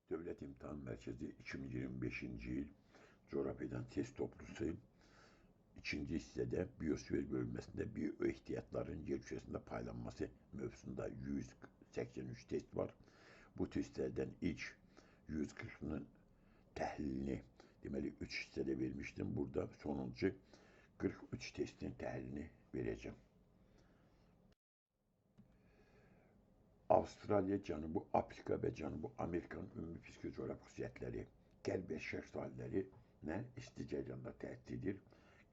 Devlet İmtahan Merkezi 2025. yıl coğrafyadan test toplusu ikinci hissede biyosfer bölünmesinde biyo ehtiyatların yer kürəsində paylanması mövzusunda 183 test var. Bu testlerden ilk 140'ının təhlilini deməli 3 hissədə vermişdim. Burada sonuncu 43 testin təhlilini vereceğim. Avustralya, Cənubi Afrika və Cənubi Amerikanın ümumi psikocoğrafi xüsusiyyətləri, qərb və şərq sahillərinə isti cəryanlar təsir edir.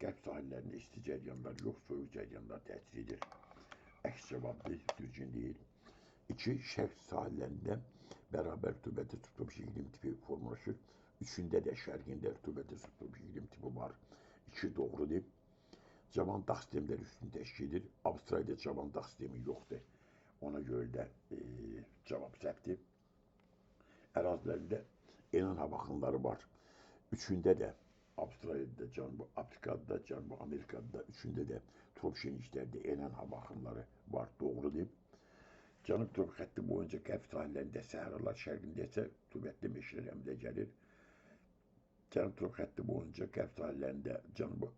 Qərb sahillərində isti cəryanlar yox, soyuq cəryanlar təsir edir. Əks cavabdır, düzgün deyil. 2. Şərq sahillərində bərabər rütubətli subtropik iqlim tipi formalaşır. Üçündə də şərqində rütubətli subtropik iqlim tipi var. 2 doğrudur. Cavan dağ sistemləri üstünü təşkil edir. Avustralyada cavan dağ sistemi yoxdur. Ona göre de cevap səhvdir. Ərazilərində enan hava axınları var. Üçündə də Avustralyada, Cənubi Afrikada, Cənubi Amerikada, üçündə də tropik şenliklərdə enan hava axınları var. Doğrudur. Cənub tropik xətti boyunca qərb sahillərində səhralar, şərqində isə rütubətli meşələr əmələ gəlir. Cənub tropik xətti boyunca qərb sahillərində Cənubi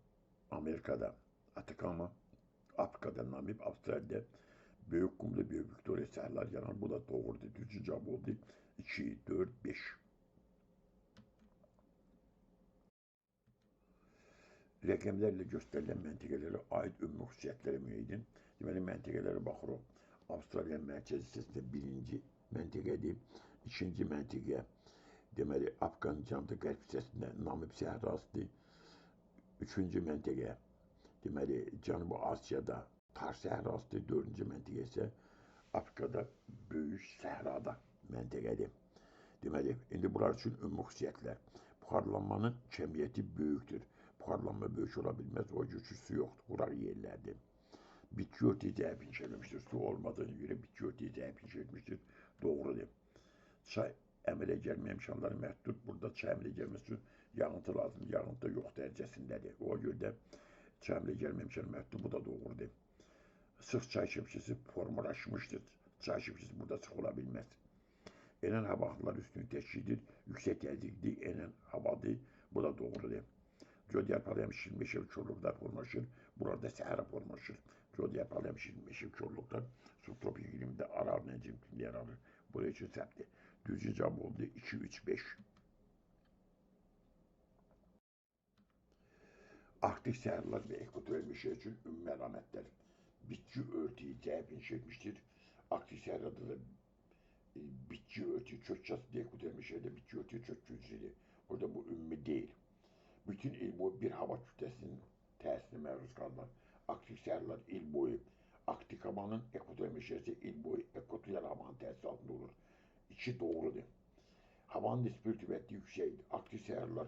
Amerikada Atakama, Afrikada Namib, Avustralyada Büyük kumlu bir Victoria səhralar yanar. Bu da doğrudur. Düzgün cavab oldu. 2, 4, 5. Rəqəmlərlə göstərilən məntəqələrə aid ümumi xüsusiyyətlərə müəyyidin. Deməli, məntəqələrə baxırıq. Avstraliyanın mərkəzi hissəsində birinci məntəqədir. İkinci məntəqə, deməli, Afrikanın cənubi qərb hissəsində Namib səhrasıdır. Üçüncü məntəqə, deməli, Cənubi Asiyada Tar səhrasıdır. Dördüncü məntəqə isə Afrikada böyük səhrada məntəqədir. Deməli, indi bunlar üçün ümumi xüsusiyyətlər. Buxarlanmanın kəmiyyəti böyükdür. Buxarlanma böyük ola bilməz, o ki su yoxdur, quraq yerlərdir. Bitki örtüyü zəif inşələmişdir. Su olmadığına görə bitki örtüyü zəif inşələmişdir. Doğrudur. Çay əmələ gəlmə imkanları məhdud. Burada çay əmələ gəlməsi üçün yağıntı lazım. Yağıntı da yox dərəcəsindədir. O görə də çay əmələ gəlmə imkanı məhdud. Bu da doğrudur. Sıx çay şəbəkəsi formalaşmışdır. Çay şəbəkəsi burada sıx ola bilməz. Enan hava axınları üstünü təşkil edir. Yüksək təzyiqli enan havadır. Bu da doğrudur. Gödyarpalı həmişə meşəvi korluqlar formalaşır. Burada səhra formalaşır. Gödyarpalı həmişə meşəvi korluqlar subtropik iqlimdə Aral nəncimində yer alır. Bu üçün səhvdir. Düzgün cavab oldu 2, 3, 5. Arktik səhralar və ekvatorial meşə üçün ümumi əlamətlər. Bitki örtüyü zəif inşa etmiştir. Arktik səhrada da bitki örtüyü çok çatıda, ekvatorial meşədə bitki örtüyü çok güclüdür. Orada bu ümumi değil. Bütün il boyu bir hava kütlesinin təsirinə məruz qalırlar. Arktik səhralar il boyu Arktik havanın, ekvatorial meşəsi il boyu ekvatorial havanın təsiri altında olur. 2 doğrudur. Havanın nisbi rütubəti yüksəkdir. Arktik səhralar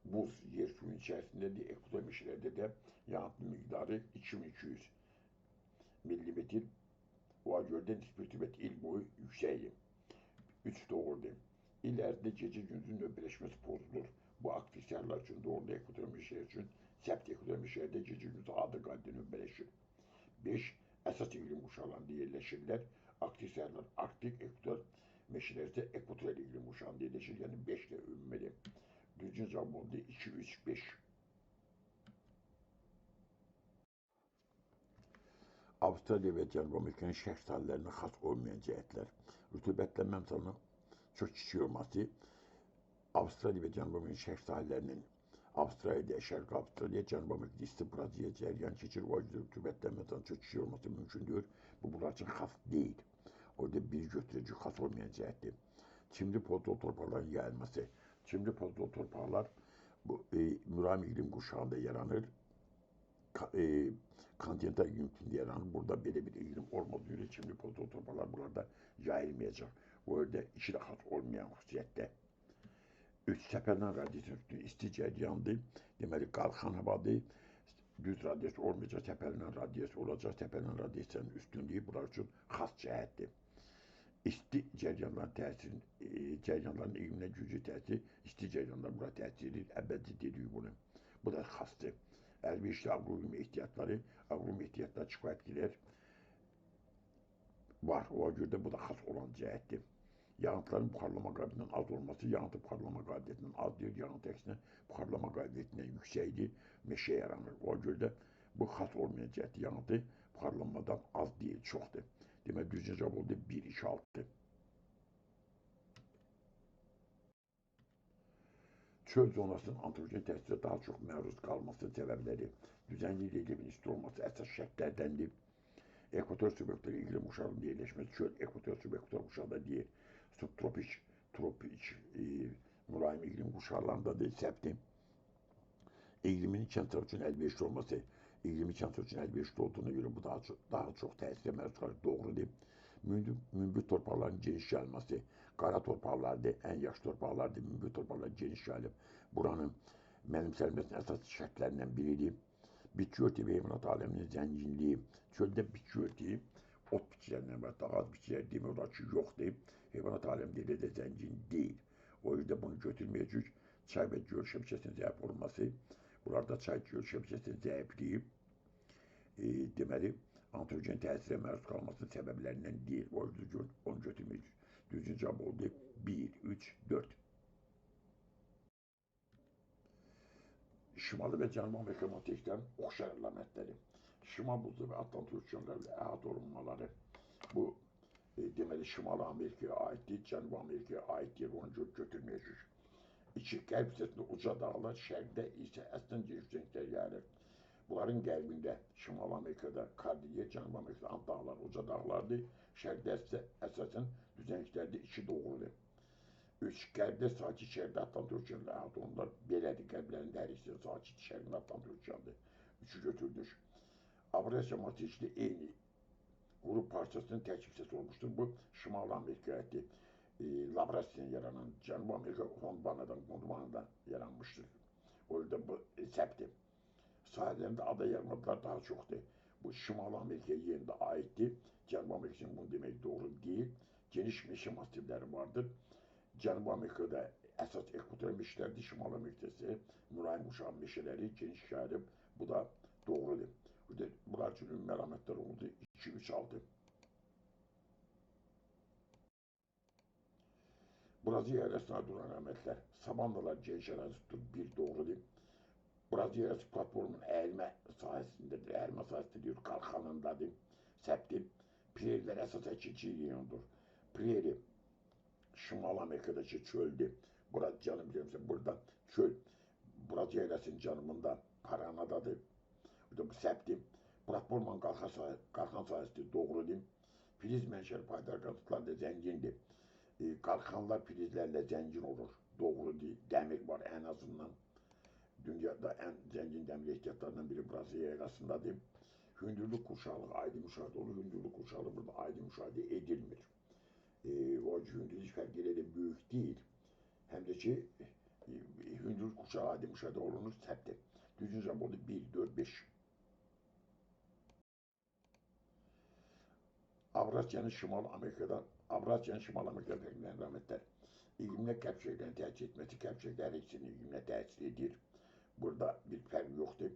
buz yer suyun içərisindədir. Ekvatorial meşələrdə də yağıntı miqdarı 2200 millimetr. O göre nisbi rütubət il boyu yüksəkdir. 3 doğrudur. İl ərzində gecə gündüzün növbələşməsi pozulur. Bu aktif səhralar üçün doğrudur, ekvatorial meşələr üçün səbt ekvatorial meşələrdə gecə gündüz adi qaydada növbələşir. 5. Əsas iqlim quşaqlarında yerləşirlər. Aktif səhralar Arktik, ekvatorial meşələr isə ekvatorial iqlim quşağında yerləşir. Yəni 5 də ümumidir. Düzgün cavab oldu 2, 3, 5. Avustralya və Cənubi Amerikanın şərq sahillərinə xas olmayan cəhətlər. Rütubətlənmə imkanının çox kiçik olması, Avustralya və Cənubi Amerikanın şərq sahillərinin Avustraliyada, Şərqi Avustralya, Cənubi Amerikada isti Braziliya cəryan keçir, o yüzden rütubətlənmə imkanının çox kiçik olması mümkündür. Bu, bunlar üçün xas deyil. Orada bir götürücü xas olmayan cəhətdir. Çimli podol torpaqların yayılması. Çimli podol torpaqlar bu mülayim iqlim quşağında yaranır. Kontinental iqlim yaranır. Burada belə bir iqlim olmadığı görə çimli podol torpaqlar burada yayılmayacaq. O yüzden içi də xas olmayan xüsusiyyətdə. 3. Səpələn radiasiyon üstü isti cəryandır. Deməli, qalxan havadır. Düz radiasiyon olmayacaq, səpələn radiasiyon olacaq. Səpələn radiasiyanın üstünlüyü bunlar üçün xas cəhətdir. İsti cəryanların təsiri, cəryanların iqliminə güclü təsiri, isti cəryanlar bura təsir edir. Əvvəlcə dedik bunu. Bu da xasdır. Əlverişli aqroqlim ehtiyatları, aqroqlim ehtiyatları kifayət qədər var. O görə də bu da xas olan cəhətdir. Yağıntıların buharlama qabiliyyətinin az olması yağıntı buharlama qabiliyyətinin az deyil, yağıntı əksinə buharlama qabiliyyətindən yüksəkdir, meşə yaranır. O görə də bu xas olmayan cəhəti yağıntı buharlanmadan az deyil, çoxdur. Demək, düzgün cavab oldu 1, 2, 6. Çöl zonasının antropojen təsirə daha çox məruz qalması səbəbləri düzənlik iqlimin isti olması əsas şərtlərdəndir. Ekvator subyektori iqlim quşağında yerləşməsi çöl ekvator subyektor quşağında deyil, subtropik, tropik, mülayim iqlim quşağlarındadır, səbtim. İqlimin kənd üçün əlverişli olması, iqlimi kənd üçün əlverişli olduğuna görə bu daha çox təsirə məruz qalır, doğrudur. Münbit torpaqların geniş yayılması, qara torpaqlardır, ən yaxşı torpaqlardır, münbit torpaqlar geniş yayılıb. Buranın mənimsənilməsinin əsas şərtlərindən biridir. Bitki örtüyü və heyvanat aləminin zənginliyi, çöldə bitki örtüyü, ot bitkilərindən və daha az bitkilər demək olar ki, yoxdur. Heyvanat aləmi də zəngin deyil. O yüzden bunu götürməyəcək. Çay və göl şəbəkəsinin zəif olması, buralarda çay göl şəbəkəsinin zəifliyi, deməli, antropojen təsirə məruz qalmasının səbəblərindən deyil. O yüzden onu götürməyəcək. Düzgün cavab oldu 1, 3, 4. Şimali və Cənubi Amerika materiklərinin oxşar əlamətləri. Şimal buzlu və Atlantik okeanlarla əhatə olunmaları. Bu, deməli, Şimali Amerikaya aiddir, Cənubi Amerikaya aiddir, onu götürməyəcək. İki, qərb hissəsində uca dağlar, şərqdə isə əsdən yüksəkliklər yayılır. Bunların qərbində, Şimali Amerikada Kordilyer, Cənubi Amerikada Ant dağlar, uca dağlardır. Şərqdə isə əsasən düzənliklərdə iki doğrudur. 3. Qərbdə sakit şərqdə Atlantik okeanla əhatə olunurlar. Belədir, qərblərində hər ikisi sakit şərqində Atlantik okeandır. 3'ü götürdük. Avrasya materikli eyni qrup parçasının tək hissəsi olmuşdur. Bu, Şimali Amerikaya aiddir. Lavrasiyadan yaranan Cənubi Amerika Gondvanadan yaranmışdır. O yüzden bu səbtdir. Sahələrində ada yarımadlar daha çoxdur. Bu, Şimali Amerikaya yerində aiddir. Cənubi Amerika üçün bunu demək doğru deyil. Geniş meşə masivləri vardır. Cənubi Amerikada əsas ekvator meşələrdir, Şimali Amerikada isə mülayim quşağın meşələri geniş yayılıb. Bu da doğrudur. Bunlar üçün ümumi əlamətlər oldu 2, 3, 6. Braziliya ərazisində duran əlamətlər, savannalar geniş ərazisidir, 1 doğrudur. Braziliya ərazisi platformun əyilmə sahəsindədir, əyilmə sahəsində qalxanındadır, səbtir. Prerilər əsas əkinçi reyondur. Preri Şimali Amerika'daki çöldür. Burası canım biliyorsun burada çöl. Braziliya ərazisinin canımında Paranadadır. Bu səbtim. Platformanın qalxan sahəsi doğrudur. Filiz mənşəli paydar qatıqlar da zəngindir. Qalxanlar filizlərlə zəngin olur. Doğrudur. Dəmir var ən azından. Dünyada ən zəngin dəmir ehtiyatlarından biri Braziliya ərazisindadır. Hündürlük qurşaqlığı aydın müşahidə olur. Hündürlük qurşaqlığı burada aydın müşahidə edilmir. O hündürlük fərqləri də böyük deyil. Həm də ki, hündürlük qurşağı aydın müşahidə olunur, səbtdir. Düzgün cavab oldu 1, 4, 5. Avrasya'nın Şimali Amerika'dan fərqlənən əlamətlər. İqlimlə qərb şərqlərini təsir etməsi, qərb şərqləri ikisinin iqlimlə təsir edir. Burada bir fərq yoxdur.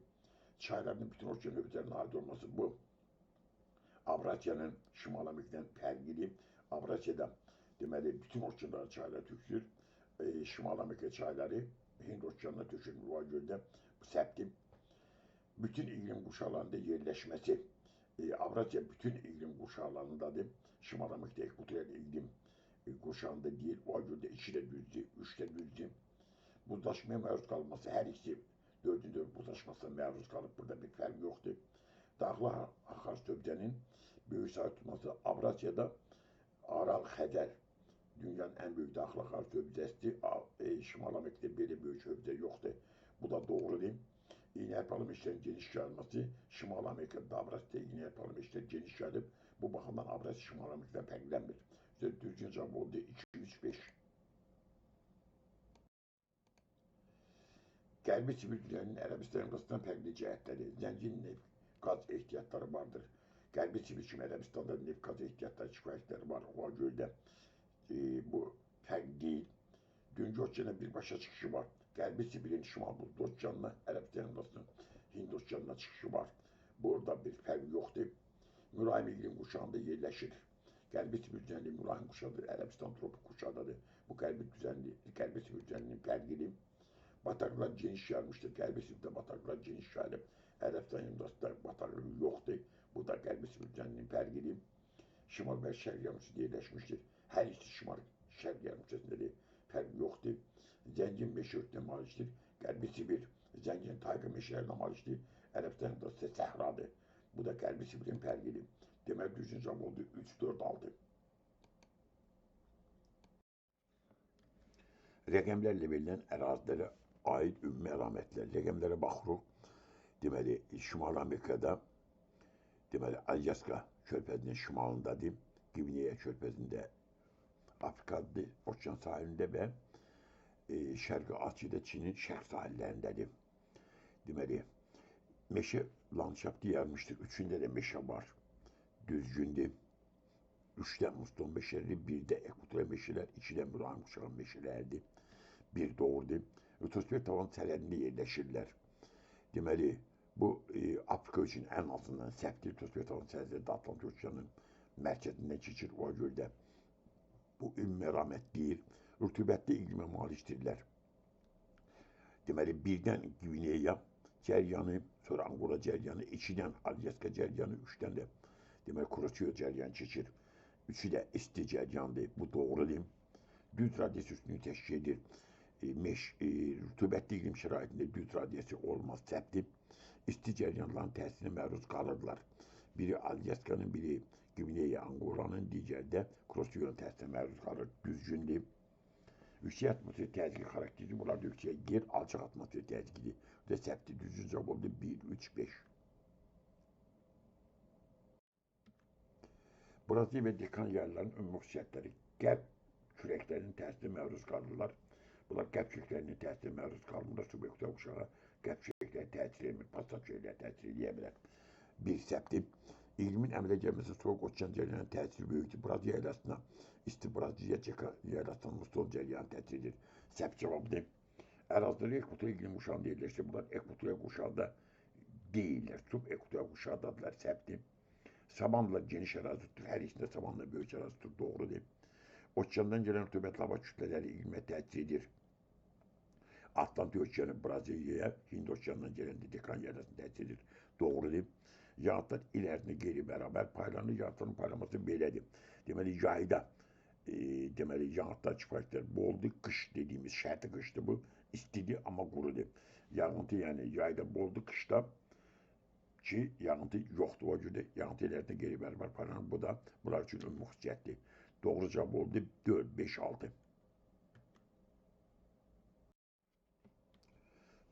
Çayların bütün okean hövzələrinin aid olması bu. Avrasya'nın Şimali Amerika'dan fərqlidir. Avrasya'da deməli bütün okeanlara çaylar tökülür. Şimali Amerika çayları Hind okeanına tökülür. O görə də bu səbtim. Bütün iqlim quşaqlarında yerləşməsi. Avrasya bütün iqlim quşaqlarındadır. Şimali Amerika'da ekvatorial iqlim quşağında deyil. O görə də 2 də düzdür, 3 də düzdür. Buzlaşmaya məruz qalması hər ikisi 4-cü buzlaşmasına məruz qalıb. Burada bir fərq yoxdur. Dağlı Axars hövzənin böyük sahə tutması Avrasya'da Aral Xəzər dünyanın ən böyük dağlı Axars hövzəsidir. Şimali Amerika'da belə böyük hövzə yoxdur. Bu da doğrudur. İğnəyarpalı meşələrin geniş yayılması Şimali Amerika'da Avrasya'da iğnəyarpalı meşələr geniş yayılıb. Bu baxımdan Avrasya Şimali Amerika'dan fərqlənmir. Düzgün cavab oldu 2, 3, 5. Qərbi Sibir düzəninin Ərəbistan yarımadasından fərqli cəhətləri, zəngin neft, qaz ehtiyatları vardır. Qərbi Sibir kimi Ərəbistanda neft, qaz ehtiyatları, kifayətləri var. O görə də bu fərq deyil. Dünkü okeana birbaşa çıxışı var. Qərbi Sibirin Şimal Buzlu okeanına, Ərəbistan yarımadasının Hind okeanına çıxışı var. Burada bir fərq yoxdur. Mülayim iqlim quşağında yerləşir. Qərbi Sibir düzənliyi mülayim quşadır, Ərəbistan tropik quşadadır. Bu Qərbi Sibir düzənliyinin fərqini bataklar geniş yayılmışdır. Qərbi Sibirdə bataklar geniş yayılıb. Ərəbistan yarımadasında bataklığı yoxdur. Bu da Qərbi Sibir düzənliyinin fərqini şimal və şərq yarımkürəsində yerləşmişdir. Hər ikisi şimal şərq yarımkürəsindədir. Fərqi yoxdur. Zəngin meşə örtüyünə malikdir. Qərbi Sibir zəngin tayqa meşələrinə malikdir. Ərəbistan yarımadası səhradır. Bu da Qərbi Sibirin fərqidir. Demək düzgün cavab oldu 3, 4, 6. Rəqəmlərlə verilən ərazilərə aid ümumi əlamətlər. Rəqəmlərə baxırıq. Deməli, Şimali Amerikada, deməli, Alyaska körfəzinin şimalındadır. Qvineya körfəzində, Afrikadadır, Okean sahilində və Şərqi Asiyada Çinin şərq sahillərindədir. Deməli, meşə landşaftı yayılmışdır. Üçündə də meşə var. Düzgündür. 3'dən muston meşələri, 1-də ekvatorial meşələr, 2-dən mülayim quşağın meşələrdir. 1 doğrudur. Litosfer tavan sərhədində yerləşirlər. Deməli, bu Afrika üçün ən azından səhvdir. Litosfer tavan sərhədində Atlantik okeanın mərkəzindən keçir. O görə də bu ümumi əlamət deyil. Rütubətli iqlimə malikdirlər. Deməli, 1-dən Qvineya cəryanı, sonra Angola cəryanı, 2-dən Alyaska cəryanı, 3-dən də deməli, Kuroshiyo cəryanı keçir. 3'ü də isti cəryandır. Bu doğrudur. Düz radiasiya üstünlüyü təşkil edir. Rütubətli iqlim şəraitində düz radiasiya olmaz, səhvdir. İsti cəryanların təsirinə məruz qalırlar. Biri Alyaskanın, biri Qvineya, Angolanın, digəri də Kuroshiyo'nun təsirinə məruz qalır. Düzgündür. Yüksək atmosfer təzyiqi xarakteridir. Bunlar da yüksək yer, alçaq atmosfer təzyiqidir. Bu da səhvdir. Düzgün cavab oldu 1, 3, 5. Braziliya və Dekan yaylalarının ümumi xüsusiyyətləri. Qərb küləklərinin təsirinə məruz qalırlar. Bunlar qərb küləklərinin təsirinə məruz qalmırlar. Subektor quşağa qərb küləkləri təsir etmir, passat küləkləri təsir edə bilər. 1 səhvdir. İqlimin əmələ gəlməsi soyuq okean cəryanının təsiri böyükdür. Braziliya yaylasına isti Braziliya yaylasına musson cəryanı təsir edir. Səhv cavabdır. Əraziləri ekvatorial iqlim quşağında yerləşir. Bunlar ekvatorial quşağında deyirlər. Subekvatorial quşağdadırlar. Səhvdir. Savanla geniş ərazi tutur. Hər ikisində savanla böyük ərazi tutur. Doğrudur. Okeandan gələn rütubətli hava kütlələri iqlimə təsir edir. Atlantik okeanı Braziliyaya, Hind okeanından gələn Dekan yaylasına təsir edir. Doğrudur. Yağıntılar il ərzində qeyri-bərabər paylanır. Yağıntıların paylanması belədir. Deməli, yayda yağıntılar kifayət qədər boldur. Qış dediyimiz şərti qışdır bu. İstidir, amma qurudur. Yağıntı, yəni yayda boldur, qışda ki, yağıntı yoxdur. O görə yağıntı illərində qeyri-bərabər paylanır. Bu da bunlar üçün ümumi xüsusiyyətdir. Doğru cavab oldu 4, 5, 6.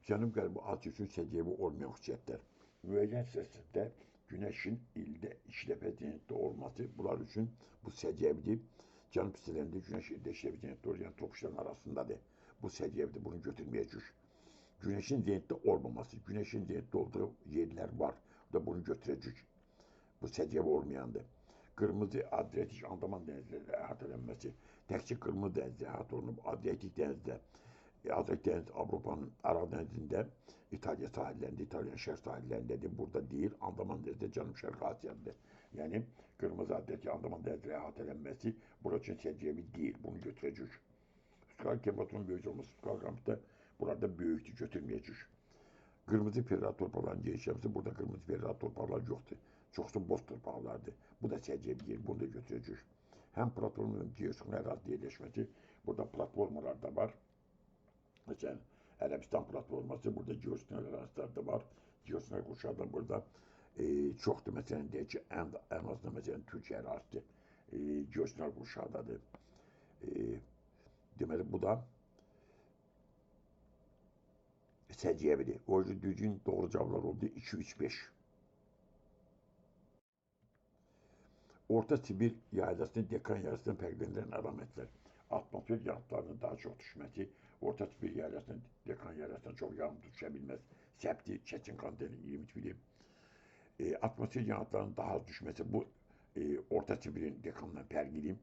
Cənub-Qərbi Asiya üçün səciyyəvi olmayan xüsusiyyətlər. Müəyyən hissəsində günəşin ildə 2 dəfə zenitdə olması bunlar üçün bu səciyyəvidir. Cənub hissələrində günəş ildə 2 dəfə zenitdə olur, yəni topuşların arasındadır. Bu səciyyəvidir, bunu götürməyəcək. Günəşin zenitdə olmaması, günəşin zenitdə olduğu yerlər var. Bu da bunu götürəcək. Bu səciyyəvi olmayandır. Qırmızı Adriatik Andaman dənizləri əhatə edilməsi. Təkcə qırmızı dənizdə əhatə olunub, Adriatik dənizdə, Azək dəniz Avropanın Aral dənizində, İtaliya sahillərində, İtaliyanın şərq sahillərindədir. Burada deyil, Andaman dənizdə Cənub-Şərq Asiyadır. Yəni, qırmızı Adriatik Andaman dənizləri əhatə edilməsi bura üçün səciyyəvi deyil, bunu götürəcək. Subtropik temperaturun böyük olması, subtropik qramda burada böyükdür, götürməyəcək. Qırmızı ferrat torpaqların genişləməsi, burada qırmızı ferrat torpaqlar yoxdur. Çoxsu boz torpaqlardır. Bu da səciyyəvi yer, bunu da götürəcək. Həm platformun həm geosixon ərazidə yerləşməsi, burada platformalar da var. Məsələn, Ərəbistan platforması, burada geosixon ərazilər də var. Geosixon quşağı da burada çoxdur. Məsələn, deyək ki, ən azından məsələn, Türkiyə ərazisi geosixon quşağıdadır. Deməli, bu da səciyyəvidir. O yüzden düzgün doğru cevaplar oldu. 2, 3, 5. Orta Sibir yaylasının Dekan yaylasından fərqləndirən əlamətlər. Atmosfer yağıntılarının daha çox düşməsi, Orta Sibir yaylasının Dekan yaylasından çox yağıntı düşə bilməz. Səbti, Çeçin kantinin 21'i. Atmosfer yağıntılarının daha az düşməsi, bu Orta Sibirin Dekanla fərqlidir.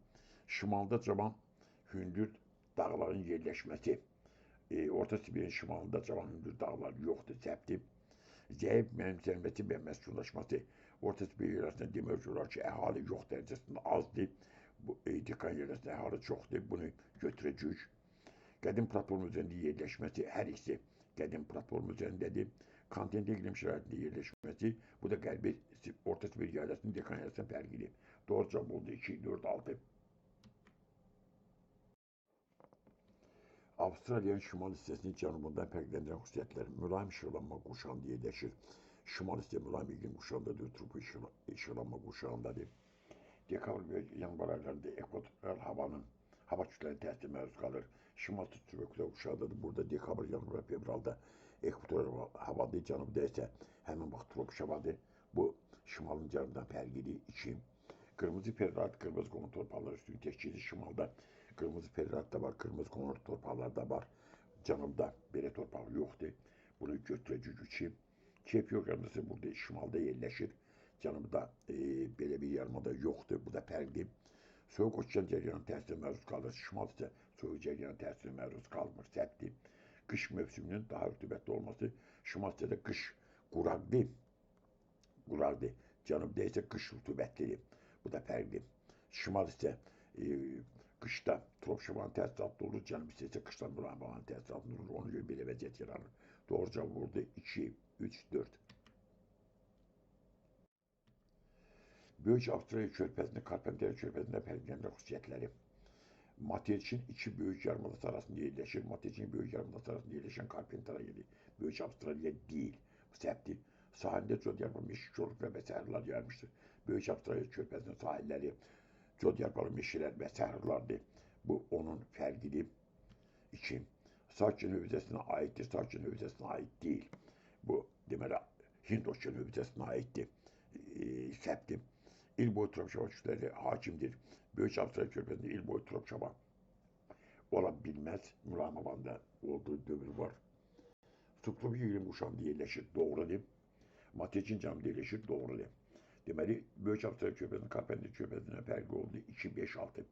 Şimalda cavan hündür dağların yerləşməsi. Orta Sibirin şimalında cavan hündür dağlar yoxdur, səbti. Zəif mənimsənməsi və məskunlaşması. Orta Sibir yörəsində demək olar ki, əhali yox dərəcəsində azdır. Bu Dekan yörəsində əhali çoxdur. Bunu götürəcəyik. Qədim platform üzərində yerləşməsi hər ikisi qədim platform üzərindədir. Kontinental iqlim şəraitində yerləşməsi, bu da Qərbi Orta Sibir yaylasının Dekan yaylasından fərqlidir. Doğru cavab oldu 2, 4, 6. Avustraliyanın şimal hissəsinin cənubundan fərqləndirən xüsusiyyətlər mülayim işıqlanma qurşağında yerləşir. Şimal hissə mülayim iqlim qurşağındadır, tropik işıqlanma qurşağındadır. Dekabr və yanvar aylarında ekvatorial hava kütlələrinin təsirinə məruz qalır. Şimal subtropikal qurşağındadır. Burada dekabr, yanvar və fevralda ekvatorial havadır, cənubda isə həmin vaxt tropik havadır. Bu şimalın cənubdan fərqidir. 2. Qırmızı ferrat, qırmızı qonur torpaqları üstünü təşkil edir. Şimalda qırmızı ferrat da var, qırmızı qonur torpaqlar da var. Cənubda belə torpaq yoxdur. Bunu götürəcəyik ki, Kep yarımadası burada şimalda yerləşir. Cənubda belə bir yarımada yoxdur. Bu da fərqli. Soyuq okean cəryanı təsirinə məruz qalır. Şimal isə soyuq cəryanı təsirinə məruz qalmır. Səhvdir. Qış mövsümünün daha rütubətli olması, şimal isə də qış quraqdır. Cənubda isə qış rütubətlidir. Bu da fərqli. Şimal isə qışda tropik havanın təsiri altında olur, cənub isə qışda mülayim havanın təsiri altında olur. Ona görə belə vəziyyət yaranır. Doğru cavab oldu 2, 3, 4. Böyük Avstraliya körfəzinin Karpenter körfəzindən fərqləndirən xüsusiyyətləri. Materikin iki böyük yarımadası arasında yerləşir. Materikin böyük yarımadası arasında yerləşən Karpenter yeri Böyük Avstraliya deyil. Bu səhvdir. Sahilində cod yarpağı meşə korluqlar və səhralar yayılmışdır. Böyük Avstraliya körfəzinin sahilləri cod yarpağı meşələr və səhralardır. Bu onun fərqidir. 2. Sakitcə hövzəsinə aiddir, Sakitcə hövzəsinə aid deyil. Bu deməli Hind okean hövzəsinə aiddir. Səhvdir. İl boyu tropik hava kütlələri hakimdir. Böyük Avstraliya körfəzində il boyu tropik hava ola bilməz. Mülayim havanda olduğu dövr var. Subtropik iqlim qurşağında yerləşir, doğrudur. Materikin cənubunda yerləşir, doğrudur. Deməli, Böyük Avstraliya körfəzinin Karpenter körfəzindən fərqi oldu 2, 5, 6.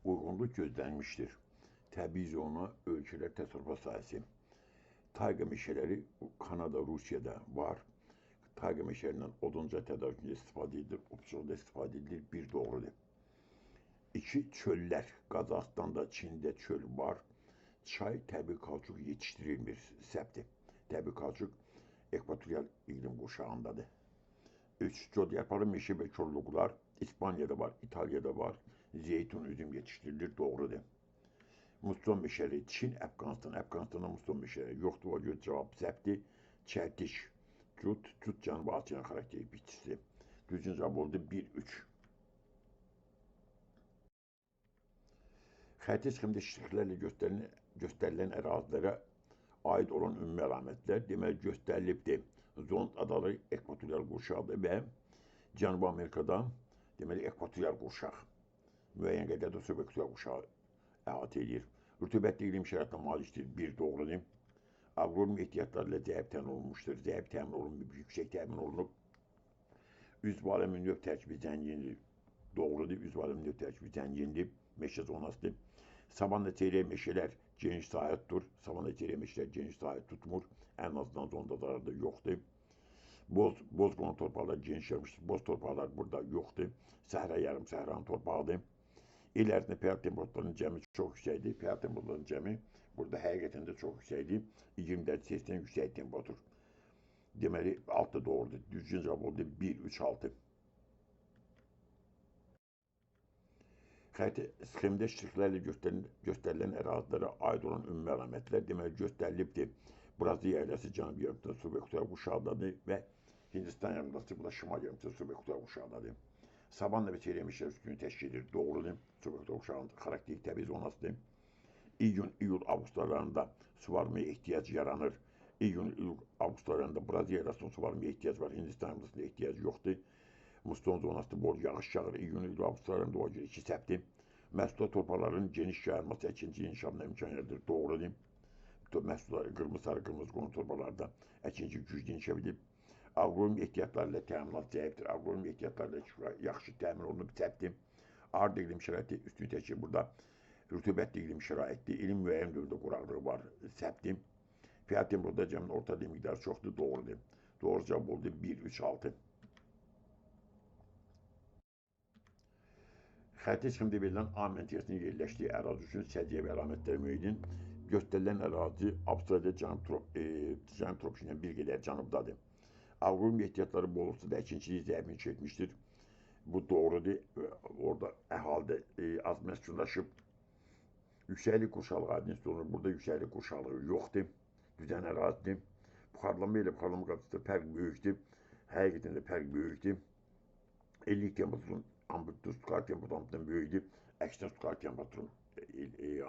Uyğunluq gözlənmişdir. Təbii zona, ölkələr təsərrüfat sahəsi. Tayqa meşələri Kanada, Rusiyada var. Tayqa meşələrindən odunca tədarükündə istifadə edilir, upçuluqda istifadə edilir. Bir doğrudur. 2. Çöllər. Qazaxıstanda, Çində çöl var. Çay, təbii kauçuk yetişdirilmir. Səhvdir. Təbii kauçuk ekvatorial iqlim qurşağındadır. 3. Cod yarpağı meşə və korluqlar İspaniyada var, İtaliyada var. Zeytun, üzüm yetişdirilir. Doğrudur. Musson meşələri Çin, Əfqanistanda musson meşələri yoxdur. O görə cavab səhvdir. Çərtiş, Cud Cənubi Asiyanın xarakterik bitkisi. Düzgün cavab oldu 1, 3. Xəritə sxemində şərhlərlə göstərilən ərazilərə aid olan ümumi əlamətlər deməli göstərilibdir. Zond adaları ekvatorial qurşaqdır və Cənubi Amerikada deməli ekvatorial qurşaq. Müəyyən qədər də subekvatorial qurşağı əhatə edir. Rütubətli iqlim şəraitlə malikdir. Bir doğrudur. Aqronom ehtiyatlarla zəif təmin olunmuşdur. Zəif təmin olunmub, yüksək təmin olunub. Üzv aləmin növ tərkibi zəngindir. Doğrudur. Üzv aləmin növ tərkibi zəngindir. Meşə zonasıdır. Savanna çeyrək meşələr geniş sahə tutur. Savanna çeyrək meşələr geniş sahə tutmur. Ən azından zondalarda yoxdur. Boz qonur torpaqlar geniş yayılmışdır. Boz torpaqlar burada yoxdur. Səhra yarım səhranın torpağıdır. İl ərzində pH temperaturlarının cəmi çox yüksəkdir. pH temperaturlarının cəmi burada həqiqətən də çox yüksəkdir. 20 dərəcə Selsidən yüksək temperatur. Deməli 6 doğrudur. Düzgün cavab oldu 1, 3, 6. Xəritə sxemində şərhlərlə göstərilən ərazilərə aid olan ümumi əlamətlər deməli göstərilibdir. Braziliya yaylası cənubi yarımkürə subekvatorial qurşağındadır və Hindistan yarımkürəsi bu da şimal yarımkürə subekvatorial qurşağındadır. Savanna və çeyrək meşələr üstünü təşkil edir. Doğrudur. Subekvatorial qurşağının xarakterik təbii zonasıdır. İyun-iyul avqust aylarında suvarmaya ehtiyac yaranır. İyun-iyul avqust aylarında Braziliya yarasının suvarmaya ehtiyac var. Hindistan yarımkürəsində ehtiyac yoxdur. Musson zonasında bol yağış yağır. İyun-iyul avqust aylarında o görə 2 səhvdir. Məhsuldar torpaqların geniş yayılması əkinçi inkişafına imkan yaradır. Doğrudur. Məhsuldar qırmızı sarı qırmızı qonur torpaqlarda əkinçi güclü inkişaf edib. Aqronom ehtiyatlarla təminat zəifdir. Aqronom ehtiyatlarla yaxşı təmin olunub səhvdir. Ard iqlim şəraiti üstünü təşkil burada. Rütubətli iqlim şəraitdir. İlin müəyyən dövrdə quraqlığı var. Səhvdir. Fiyat tempoda cəmin orta miqdarı çoxdur, doğrudur. Doğru cavab oldu 1, 3, 6. Xəritə çıxımda verilən A məntəqəsinin yerləşdiyi ərazi üçün səciyyəvi əlamətlər müəyyən. Göstərilən ərazi Avstraliya cənub tropikundən bir qədər cənubdadır. Aqronom ehtiyatları bol olsa da əkinçilik zəifini çəkmişdir. Bu doğrudur. Orada əhalidə az məskunlaşıb. Yüksəklik qurşaqlığı adını sorulur. Burada yüksəklik qurşaqlığı yoxdur. Düzən ərazidir. Buxarlanma ilə buxarlanma qatısında fərq böyükdür. Həqiqətən də fərq böyükdür. 50 temperaturun amplitudu sukar temperaturudan böyükdür. Əksinə sukar temperaturu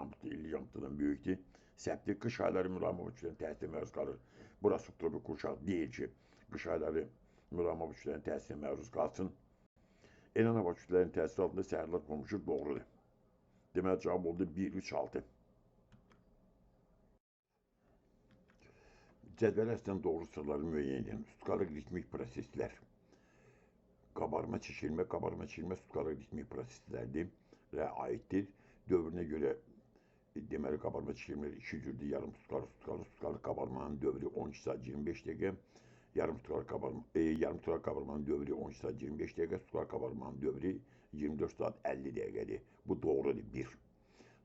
amplitudu 50 amplitudan böyükdür. Səbti qış ayları mülayim hava kütlələrinin təsirinə məruz qalır. Burası subtropik qurşaq deyil ki, qış ayları mülayim hava kütlələrinin təsirinə məruz qalsın. Enən hava kütlələrinin təsiri altında səhərlər olmuşur, doğrudur. Deməli cavab oldu 1, 3, 6. Cədvələ əsasən doğru sıraları müəyyən edin. Sutkalıq ritmik proseslər. Qabarma, çəkilmə sutkalıq ritmik proseslərə aiddir. Dövrünə görə deməli qabarma çəkilmələr 2 cürdür. Yarım sutkalıq qabarmanın dövrü 12 saat 25 dəqiqə. Yarım sutkalıq qabarmanın dövrü 12 saat 25 dəqiqə. Sutkalıq qabarmanın dövrü 24 saat 50 dəqiqədir. Bu doğrudur 1.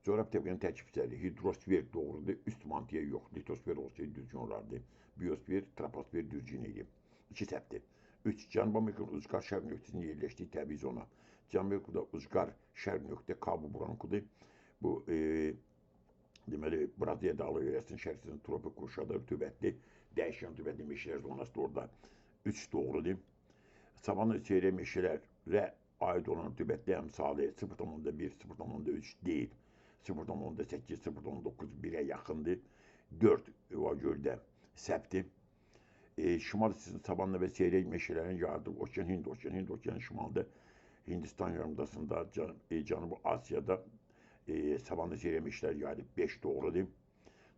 Coğrafi təbiətin tərkib hissələri hidrosfer doğrudur. Üst mantıya yox. Litosfer olsaydı düzgün olardı. Biosfer, troposfer düzgün idi. 2 səhvdir. 3. Cənubi Amerikanın ucqar şərq nöqtəsinin yerləşdiyi təbii zona. Cənubi Amerikada ucqar şərq nöqtə Cabo Branco'dur. Bu deməli Braziliya dağlıq yörəsinin şərqsinin tropik qurşaqda rütubətli, dəyişən rütubətli meşələr zonası da orada 3 doğrudur. Savanna çeyrək meşələrə aid olan rütubətli əmsalı 0,1, 0,3 deyil. 0,8, 0,9, 1-ə yaxındır. 4 o görə səbtdir. Şimal hissəsinin savanna və çeyrək meşələrin yayıldığı okean, Hind okeanı şimalda, Hindistan yarımadasında, Cənubi Asiyada savanna çeyrək meşələr yayılıb 5 doğrudur.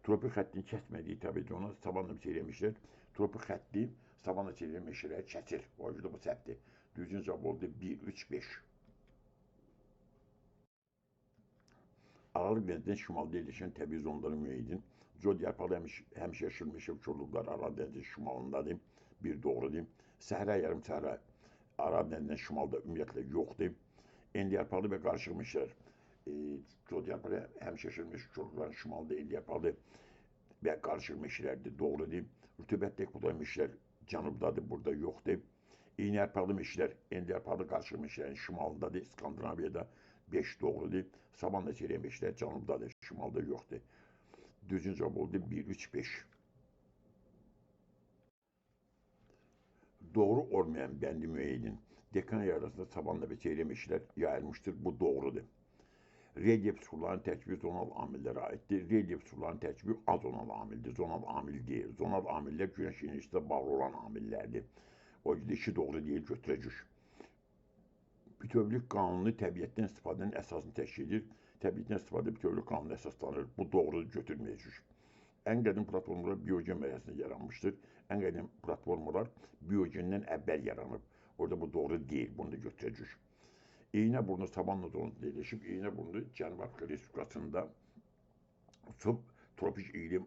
Tropik xəttin kəsmədiyi təbii zona savanna çeyrək meşələr, tropik xətti savanna çeyrək meşələri kəsir. O görə bu səbtdir. Düzgün cavab oldu 1, 3, 5. Aralıq dənizdən şimalda yerləşən təbii zonaları müəyyən edin. Cod yarpaqlı həmişəşil meşə kolluqları Aralıq dənizin şimalındadır. 1 doğrudur. Səhra yarım səhra Aralıq dənizindən şimalda ümumiyyətlə yoxdur. Endi yarpaqlı və qarışıq meşələr. Cod yarpaqlı həmişəşil meşə kolluqları şimalda endi yarpaqlı və qarışıq meşələrdir. Doğrudur. Rütubətli buday meşələr cənubdadır, burada yoxdur. İğne yarpaqlı meşələr, endi yarpaqlı qarışıq meşələrin şimalındadır. İskandinaviyada 5 doğrudur. Savanna çeyrək meşələr cənubdadır, şimalda yoxdur. Düzgün cavab oldu 1, 3, 5. Doğru olmayan bəndi müəyyən edin. Dekan yarasında savanna və çeyrək meşələr yayılmışdır. Bu doğrudur. Relyef sularının tərkibi zonal amillərə aiddir. Relyef sularının tərkibi azonal amildir. Zonal amil deyil. Zonal amillər günəş enerjisilə bağlı olan amillərdir. O yüzden 2 doğru deyil, götürəcək. Bütövlük qanunu təbiətdən istifadənin əsasını təşkil edir. Təbiətdən istifadə bütövlük qanunu əsaslanır. Bu doğrudur, götürməyəcək. Ən qədim platformlar biogen mərhələsində yaranmışdır. Ən qədim platformalar biogenden əvvəl yaranıb. Orada bu doğru deyil, bunu da götürəcək. İğneburnu savanna zonasında yerləşib. İğneburnu Cənubi Afrika Respublikasında subtropik iqlim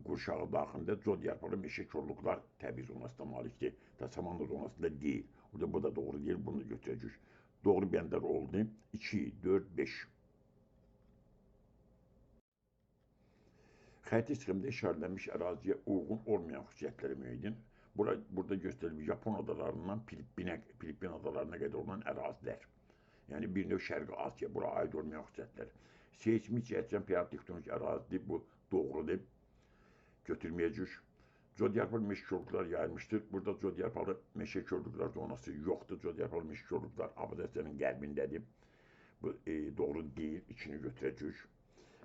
qurşağı daxilində cod yarpaqlı meşə kolluqlar təbii zonasına malikdir. Savanna zonasında deyil. Bu da doğru deyil, bunu da götürəcək. Doğru bəndlər oldu. 2, 4, 5. Xəritə sxemində işarələnmiş əraziyə uyğun olmayan xüsusiyyətləri müəyyən. Burada göstərilmiş Japon adalarından Filippin adalarına qədər olan ərazilər. Yəni bir növ Şərqi Asiya, bura aid olmayan xüsusiyyətlər. Seismik cəhətdən peyrotektonik ərazidir, bu doğrudur. Götürməyəcək. Cod yarpaqlı meşə kolluqları yayılmışdır. Burada cod yarpaqlı meşə kolluqlar zonası yoxdur. Cod yarpaqlı meşə kolluqlar Abadasiyanın qərbindədir. Bu doğru deyil, içini götürəcək.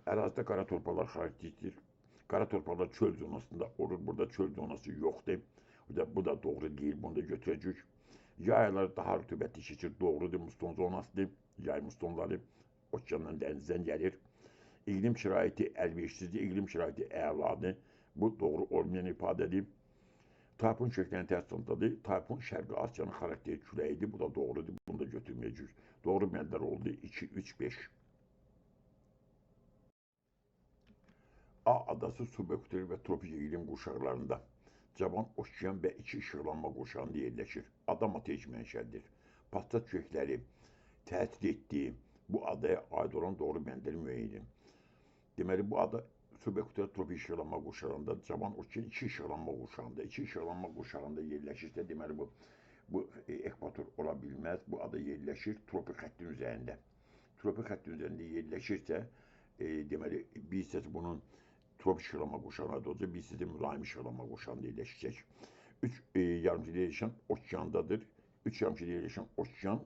Ərazidə qara torpaqlar xarakteristikdir. Qara torpaqlar çöl zonasında olur. Burada çöl zonası yoxdur. Bu da doğru deyil, bunu da götürəcək. Yaylar daha rütubətli keçir, doğrudur. Muston zonasıdır. Yay mustonları okeandan, dənizdən gəlir. İqlim şəraiti əlverişsizdir, iqlim şəraiti əladır. Bu doğru olmayan ifadədir. Tayfun köklərini təsir altındadır. Tayfun Şərqi Asiyanın xarakteri küləyidir. Bu da doğrudur. Bunu da götürməyəcək. Doğru bəndlər oldu. 2, 3, 5. A adası subekvator ve tropik iklim kuşaklarında. Cavan okean ve iki ışıklanma kuşağında yerleşir. Ada materik mənşəlidir. Pastat kökləri təsir etdiyi bu adaya ait olan doğru bəndləri müəyyən edin. Deməli, bu ada subekvator tropik ışıqlanma quşağında, cavan okean iki ışıqlanma quşağında, yerləşirsə, deməli bu ekvator ola bilməz. Bu ada yerləşir tropik xəttin üzərində. Tropik xəttin üzərində yerləşirsə, deməli, bir hissəsi bunun tropik ışıqlanma quşağında olacaq, bir hissəsi mülayim ışıqlanma quşağında yerləşəcək. Üç yarımçədə yerləşən okeandadır. Üç yarımçədə yerləşən okean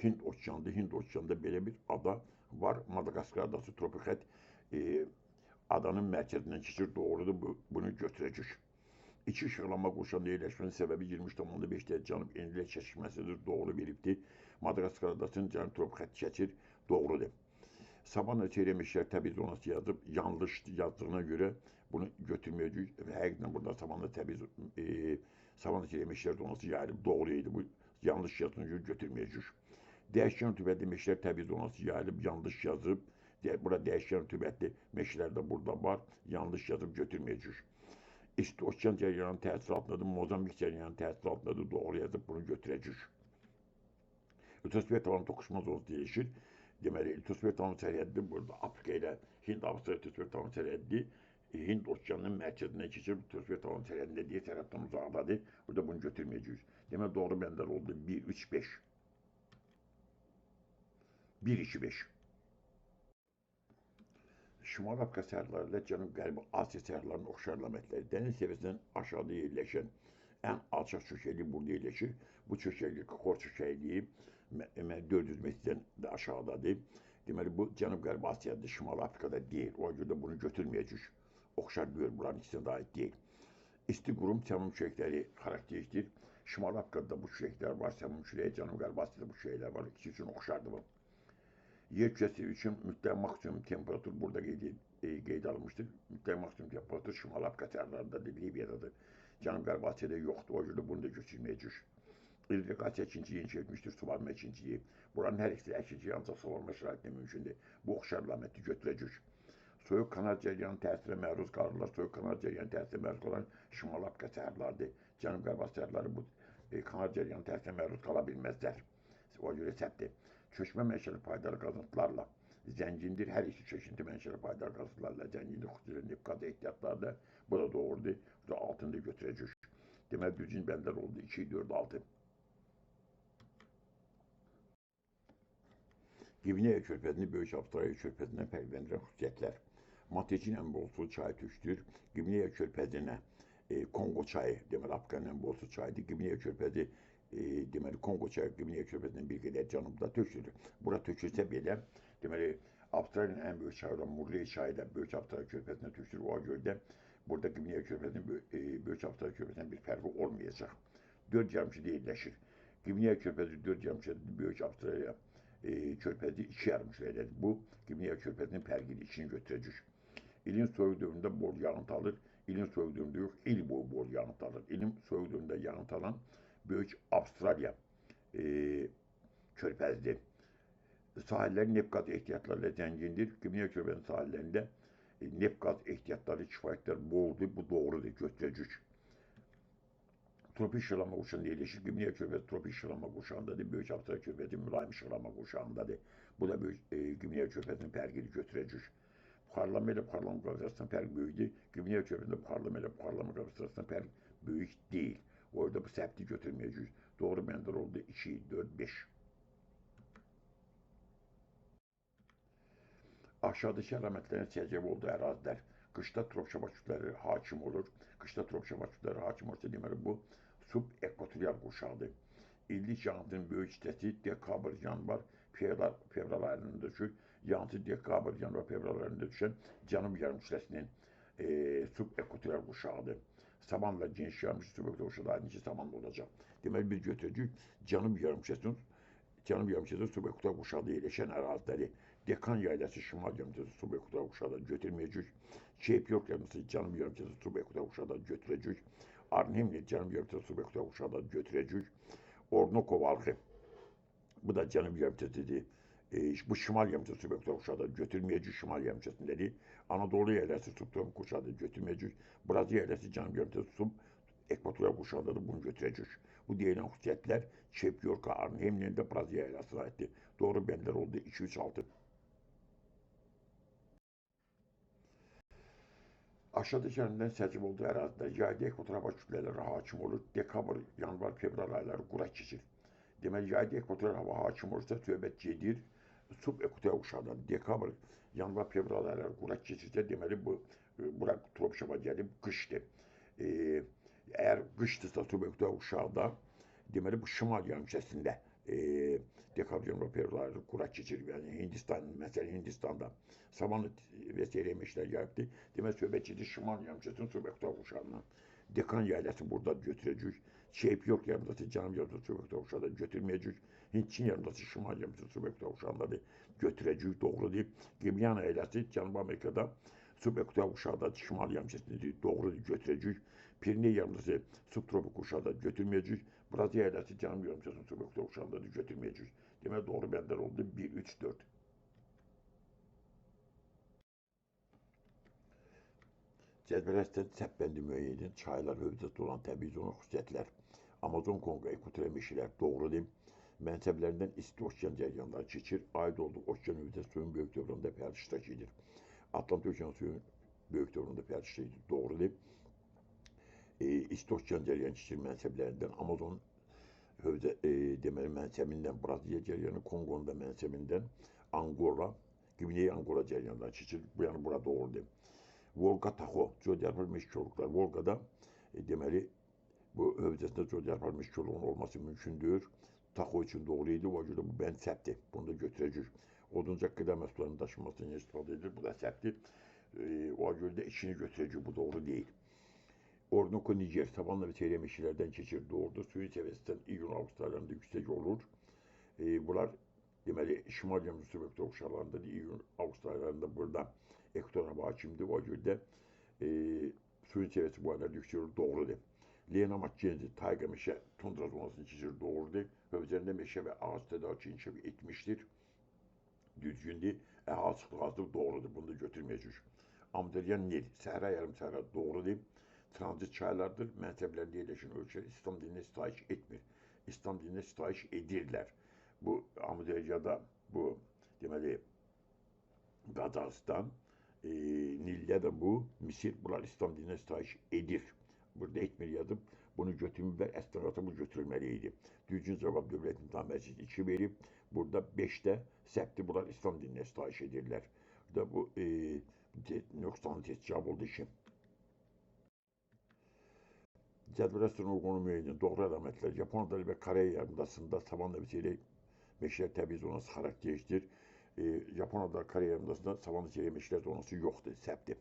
Hind okeanıdır. Hind okeanında belə bir ada var. Madagaskar adası tropik xətt adanın mərkəzindən keçir, doğrudur, bunu götürəcək. İki ışıqlanma quşağında yerləşmənin səbəbi 23,5 dərəcə cənub enli çəkilməsidir, doğru veribdir. Madagaskar adasının cənub tropik xətti keçir, doğrudur. Savanna çeyrəmişlər təbii zonası yazıb, yanlış yazdığına görə bunu götürməyəcək. Həqiqətən burada savanna çeyrəmişlər zonası yayılıb, doğru idi. Bu yanlış yazdığına görə götürməyəcək. Dəyişkən rütubətli meşələr təbii zonası yayılıb, yanlış yazıb. Burada dəyişkən rütubətli meşələr də burada var, yanlış yazıb götürməyəcək. İsti okean cəryanının təsir altındadır, Mozambik cəryanının təsir altındadır, doğru yazıb bunu götürəcək. Litosfer tavanı toqquşma zonası değişir. Deməli, litosfer tavanı sərhəddi burada Afrika ilə Hind-Avstraliya litosfer tavanı sərhəddi Hind okeanının mərkəzindən keçir, litosfer tavanı sərhədində deyə tərəfdən uzaqdadır. Burada bunu götürməyəcək. Deməli, doğru bəndlər oldu 1, 3, 5. 1, 2, 5. Şimal Afrika səhraları ilə Cənub-Qərbi Asiya səhralarının oxşar əlamətləri dəniz səviyyəsindən aşağıda yerləşən ən alçaq çökəklik burada yerləşir. Bu çökəklik Xor çökəkliyi 400 metrdən də aşağıdadır. Deməli, bu Cənub-Qərbi Asiyadır, Şimal Afrikada deyil. O görə də bunu götürməyəcək. Oxşar göl bunların ikisinə də aid deyil. İsti qurum səmum çökəkləri xarakteristikdir. Şimal Afrikada bu çökəklər var, səmum çökəyi, Cənub-Qərbi Asiyada bu çökəklər var. İkisi üçün oxşardır bu. Yer kürəsi üçün mütləq maksimum temperatur burada qeyd alınmışdır. Mütləq maksimum temperatur Şimal Afrika səhralarındadır, Libiyadadır. Cənub-Qərbi Asiyada yoxdur, o görə bunu da götürməyəcək. İrriqasiya əkinçiliyi inkişaf etmişdir, suvarma əkinçiliyi. Buranın hər ikisi əkinçiliyi ancaq suvarma şəraitində mümkündür. Bu oxşar əlaməti götürəcək. Soyuq kanal cəryanının təsirinə məruz qalırlar. Soyuq kanal cəryanının təsirinə məruz qalan Şimal Afrika səhralarıdır. Cənub-Qərbi Asiya səhraları bu kanal cəryanının təsirinə məruz qala bilməzlər. O görə səhvdir. Çökmə mənşəli faydalı qazıntılarla zəngindir. Hər ikisi çöküntü mənşəli faydalı qazıntılarla zəngindir. Xüsusilə neft qazı ehtiyatlardır. Bu da doğrudur. Bu da altını da götürəcək. Deməli, düzgün bəndlər oldu. 2, 4, 6. Qvineya körfəzini Böyük Avstraliya körfəzindən fərqləndirən xüsusiyyətlər. Materikin ən bolsuz çayı tökülür. Qvineya körfəzinə Kongo çayı, deməli, Afrikanın ən bolsuz çayıdır. Qvineya körfəzi deməli, Kongo çayı Qvineya körfəzindən bir qədər cənubda tökülür. Bura tökülsə belə, deməli, Avstraliyanın ən böyük çayı olan Murray çayı da Böyük Avstraliya körfəzinə tökülür. O görə də burada Qvineya körfəzinin Böyük Avstraliya körfəzindən bir fərqi olmayacaq. 4 yarımçədə yerləşir. Qvineya körfəzi 4 yarımçədə, Böyük Avstraliya körfəzi 2 yarımçədədir. Bu, Qvineya körfəzinin fərqidir, içini götürəcək. İlin soyuq dövründə bol yağıntı alır. İlin soyuq dövründə yox, il boyu bol yağıntı alır. İlin soyuq dövründə yağıntı alan Böyük Avstraliya körfəzidir. Sahillər neft qaz ehtiyatlarıyla zəngindir. Qvineya körfəzinin sahillərində neft qaz ehtiyatları kifayətlər boldur. Bu doğrudur, götürəcək. Tropik ışıqlanma quşağında yerləşir. Qvineya körfəzi tropik ışıqlanma quşağındadır. Böyük Avstraliya körfəzi mülayim ışıqlanma quşağındadır. Bu da Qvineya körfəzinin fərqini götürəcək. Buxarlanma ilə buxarlanma qavzası arasında fərq böyükdür. Qvineya körfəzində buxarlanma ilə buxarlanma qavzası arasında fərq böyük deyil. Orada bu səhvini götürməyəcək. Doğru bəndlər oldu 2, 4, 5. Aşağıdakı əlamətlərin səciyyəvi olduğu ərazilər. Qışda trop şəbəkələri hakim olur. Qışda trop şəbəkələri hakim olursa, deməli, bu subekvatorial quşaqdır. İllik yağıntının böyük hissəsi dekabr, yanvar, fevral aylarında düşür. Yağıntı dekabr, yanvar, fevral aylarında düşən cənub yarımkürəsinin subekvatorial quşağıdır. Savanla geniş yağmış subekvatorial quşağı aydın ki, savanla olacaq. Deməli, biz götürəcək cənub yarımkürəsinin subekvatorial quşağında yerləşən əraziləri. Dekan yaylası şimal yarımkürəsi subekvatorial quşağında götürməyəcək. Cape York yarımkürəsi cənub yarımkürəsi subekvatorial quşağında götürəcək. Arnhemli cənub yarımkürəsi subekvatorial quşağında götürəcək. Ornoko valxı, bu da cənub yarımkürəsidir. Bu şimal yamçası subektor kuşağı götürmeyecek şimal yamçasını dedi. Anadolu yerlisi subtropik kuşağı götürmeyecek. Brezilya yerlisi canım yamçası ekvatoral kuşağı da bunu götürecek. Bu diyelim hususiyetler Cape York ağrının hemlerinde Brezilya yerlisine aitti. Doğru benler oldu 2-3-6. Aşağıda kendinden seçim olduğu ərazidə yayda ekvator hava kütlələri hakim olur. Dekabr, yanvar, fevral ayları qura keçir. Deməli, yayda ekvator hava hakim olursa söhbət gedir subekvator uşaqdan. Dekabr, yanvar, fevral ayları qura keçirsə, deməli, bura tropik hava gəlib qışdır. Əgər qışdırsa subekvator uşaqda, deməli, bu şimal yarımkəsində dekabr, yanvar, fevral ayları qura keçir. Yəni, Hindistan, məsələn, Hindistanda savanlı vesaire yemişler yaptı. Demek söhbətçi şimal yarımkəsinin subekvator uşağından. Dekan yayləsi burada götürəcək. Cape York yarımkəsi cənub yarımkəsi subekvator uşağında götürməyəcək. Hint-Çin yarımkəsi şimal yarımkəsi subekvator uşağındadır götürəcək. Doğrudur. Gibriyana yayləsi Cənubi Amerikada subekvator uşağında şimal yarımkəsini doğrudur götürəcək. Piriney yarımkəsi subtropik uşağında götürməyəcək. Brezilya yayləsi cənub yarımkəsinin subekvator uşağında götürməyəcək. Demək doğru bəndər oldu 1, 3, 4. Cədvələstən səpbəndi müəyyən çaylar hövzəsi olan təbii zona xüsusiyyətlər, Amazon Kongo ekvator meşələr doğrudur. Mənsəblərindən isti okean cəryanları keçir. Aid olduğu okean hövzəsi suyun böyük dövründə fəal iştirak edir. Atlantik okean suyun böyük dövründə fəal iştirak edir. Doğrudur. İsti okean cəryanı keçir mənsəblərindən Amazon hövzə deməli mənsəbindən Braziliya cəryanı, Kongonun da mənsəbindən Angola, Güney Angola cəryanları keçir. Bu yəni bura doğrudur. Volga Taxo, coğrafyal meşgulluqlar. Volqada deməli bu hövzəsində coğrafyal meşgulluğun olması mümkündür. Taxo üçün doğru idi. O görə bu bənd səhvdir. Bunu da götürəcək. Oduncaq qida məhsullarının daşınmasından istifadə edilir. Bu da səhvdir. O görə də içini götürəcək. Bu doğru deyil. Orinoco Niger, savanna və çeyrək meşələrdən keçir. Doğrudur. Suyun səviyyəsindən iyun-avqust aylarında yüksək olur. Bunlar deməli şimal yarımkəsi subekvator uşaqlarında iyun-avqust aylarında burada ekvator hava hakimdir. O görə də suyun səviyyəsi bu aylarda yüksək olur. Doğrudur. Lena Mackenzie, tayqa meşə tundra zonasını keçir. Doğrudur. Hövzələrində meşə və ağac tədarükü inkişaf etmişdir. Düzgündür. Əhali sıxlığı azdır. Doğrudur. Bunu da götürməyəcək. Amdəryan Nil, Səhra yarım səhra doğrudur. Tranzit çaylardır. Mənsəblərində yerləşən ölkələr İslam dininə sitayiş etmir. İslam dininə sitayiş edirlər. Bu Amderyada bu deməli Qazaxıstan, Nildə də bu Misir bunlar İslam dininə sitayiş edir. Burada etmir yazıb bunu götürmürlər. Əslində bu götürülməli idi. Düzgün cavab Dövlət İmtahan Mərkəzi 2 verib. Burada 5-də səhvdir. Bunlar İslam dininə sitayiş edirlər. Da bu nöqsanlı test cavab oldu 2. Cədvələstən uyğunu müəyyən doğru əlamətlər Yaponiyada və Koreya yarımadasında savanna və çeyrək meşələr təbii zonası xarakteristir. Yaponiyada, Koreya yarımadasında savanna çeyrək meşələr zonası yoxdur, səhvdir.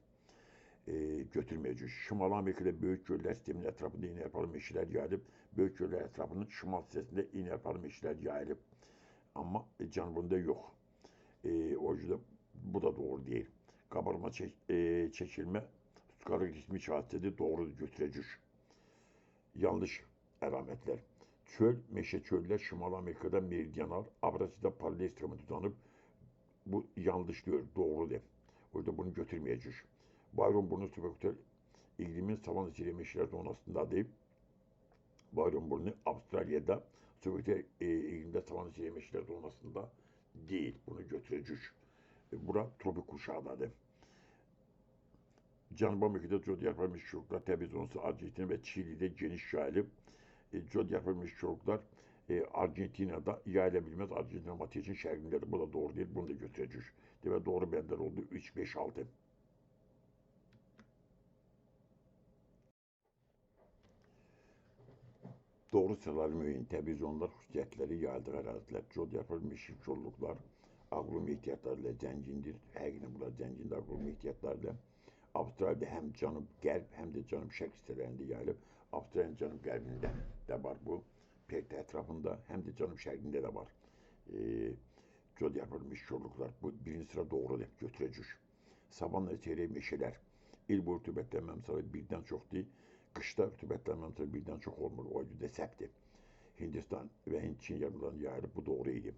Götürməyəcək. Şimali Amerikada böyük göllər sisteminin ətrafında iynəyarpalı meşələr yayılıb. Böyük göllər ətrafının şimal hissəsində iynəyarpalı meşələr yayılıb. Amma cənubunda yox. O yüzden bu da doğru değil. Kabarma çekilme tutarlı cismi hadisədir, doğrudur, götürəcək. Yanlış əlamətlər. Çöl, meşə çöllər Şimali Amerikada meridional, Avrasiyada paralel istiqamət uzanıb. Bu yanlış deyil, doğrudur. Orada bunu götürməyəcək. Bayramburnu subekvator iqlimin savanna çeyrək meşələr zonasındadır. Bayramburnu Avustraliyada subekvator iqlimdə savanna çeyrək meşələr zonasında değil. Bunu götürəcək. Bura tropik kuşağıdadır. Cənubi Amerikada coğrafyal meşgulluqlar təbii zonası Argentina və Çilidə geniş yayılıb. Coğrafyal meşgulluqlar Argentinada yayıla bilməz. Argentina materikin şərqindədir. Bu da doğru deyil. Bunu da götürəcək. Demək doğru bəndər oldu 3, 5, 6. Doğru sıraları müəyyən təbii zonlar xüsusiyyətləri yayıldığı ərazilər. Coğrafyal meşgulluqlar aqlum ehtiyatlarıyla zəngindir. Həqiqətən bunlar zəngindir aqlum ehtiyatlarıyla. Avustraliyada həm cənub-qərb, həm də cənub-şərq hissələrində yayılıb. Avstraliyanın cənub-qərbində də var bu, Perth ətrafında, həm də cənub-şərqində də var. Coğrafyal meşgulluqlar. Bu birinci sıra doğrudur, götürəcək. Savanna çeyrək meşələr. İl boyu rütubətlənmə misalı birdən çoxdur. Qışda rütubətlənmə misalı birdən çox olmur. O yüzden səhvdir. Hindistan və Hind-Çin yarımadasında yayılıb. Bu doğru idi.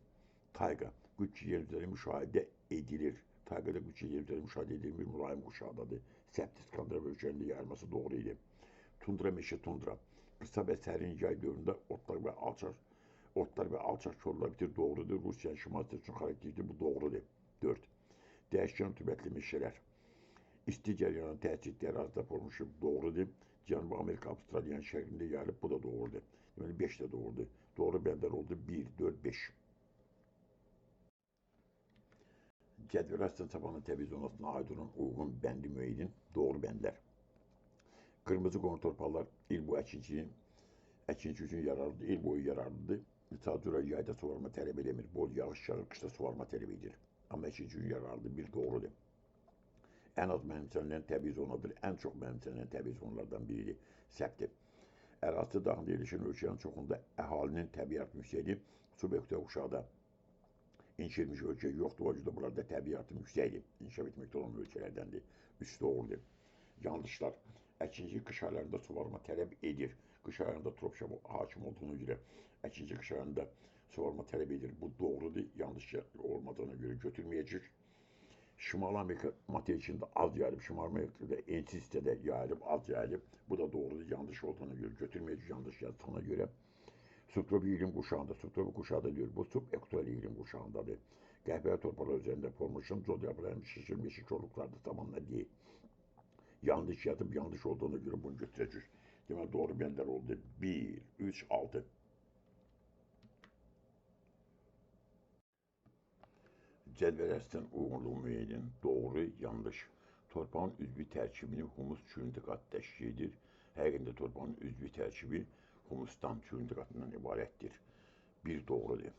Tayqa. Güç yerləri müşahidə edilir. Tayqada güç yerləri müşahidə edilmiş mülayim quşağıdadır. Səbt İskandinav ölkələrində yayılması doğru idi. Tundra, meşə tundra. Qısa və sərin yay dövründə otlar və alçaq kollar bitir. Doğrudur. Rusiyanın şimal üçün xarakterdir. Bu doğrudur. 4. Dəyişkən rütubətli meşələr. İsti cəryanın təsirli ərazidə formuşub. Doğrudur. Cənubi Amerika, Avstraliyanın şərqində yayılıb. Bu da doğrudur. Deməli 5 də doğrudur. Doğru bəndlər oldu. 1, 4, 5. Cədvəl Aslan Savanı təbii zonasına aid olan uyğun bəndi müəyyən doğru bəndlər. Qırmızı qonur torpaqlar il boyu əkinçi üçün yararlıdır, il boyu yararlıdır. Sadəcə yayda suvarma tələb edemir, bol yağış yağır, qışda suvarma tələb edir. Amma əkinçi üçün yararlıdır, bir doğrudur. Ən az mənimsənilən təbii zonadır, ən çox mənimsənilən təbii zonalardan biridir. Səbtdir. Ərazisi daxilində yerləşən ölkələrin çoxunda əhalinin təbiət yüksəkdir, subyektiv uşaqda İnkişaf etmiş ölkə yoxdur, o cüzdə bunlarda təbii artım yüksəkdir. İnkişaf etməkdə olan ölkələrdəndir. 3 doğrudur. Yanlışlar. Əkinci qış aylarında suvarma tələb edir. Qış aylarında tropişə hakim olduğuna görə əkinci qış aylarında suvarma tələb edir. Bu doğrudur. Yanlış olmadığına görə götürməyəcək. Şimali Amerika materikində az yayılıb, Şimali Amerikada ensiz hissədə yayılıb, az yayılıb. Bu da doğrudur. Yanlış olduğuna görə götürməyəcək. Yanlış yazdığına görə. Subtropik iqlim quşağında, subtropik quşağında deyir, bu subekvatorial iqlim quşağındadır. Qəhvəyi torpaqlar üzərində formalaşan zodiakların şişirilmiş korluqlardır, tamamla deyil. Yanlış yazıb, yanlış olduğuna görə bunu götürəcək. Deməli, doğru bəndlər oldu. 1, 3, 6. Cədvəl əslən uyğunluğu müəyyən, doğru, yanlış. Torpağın üzvü tərkibini humus çürüntü qat təşkil edir. Həqiqətən torpağın üzvü tərkibi humustan çürüntü qatından ibarətdir. Bir doğrudur.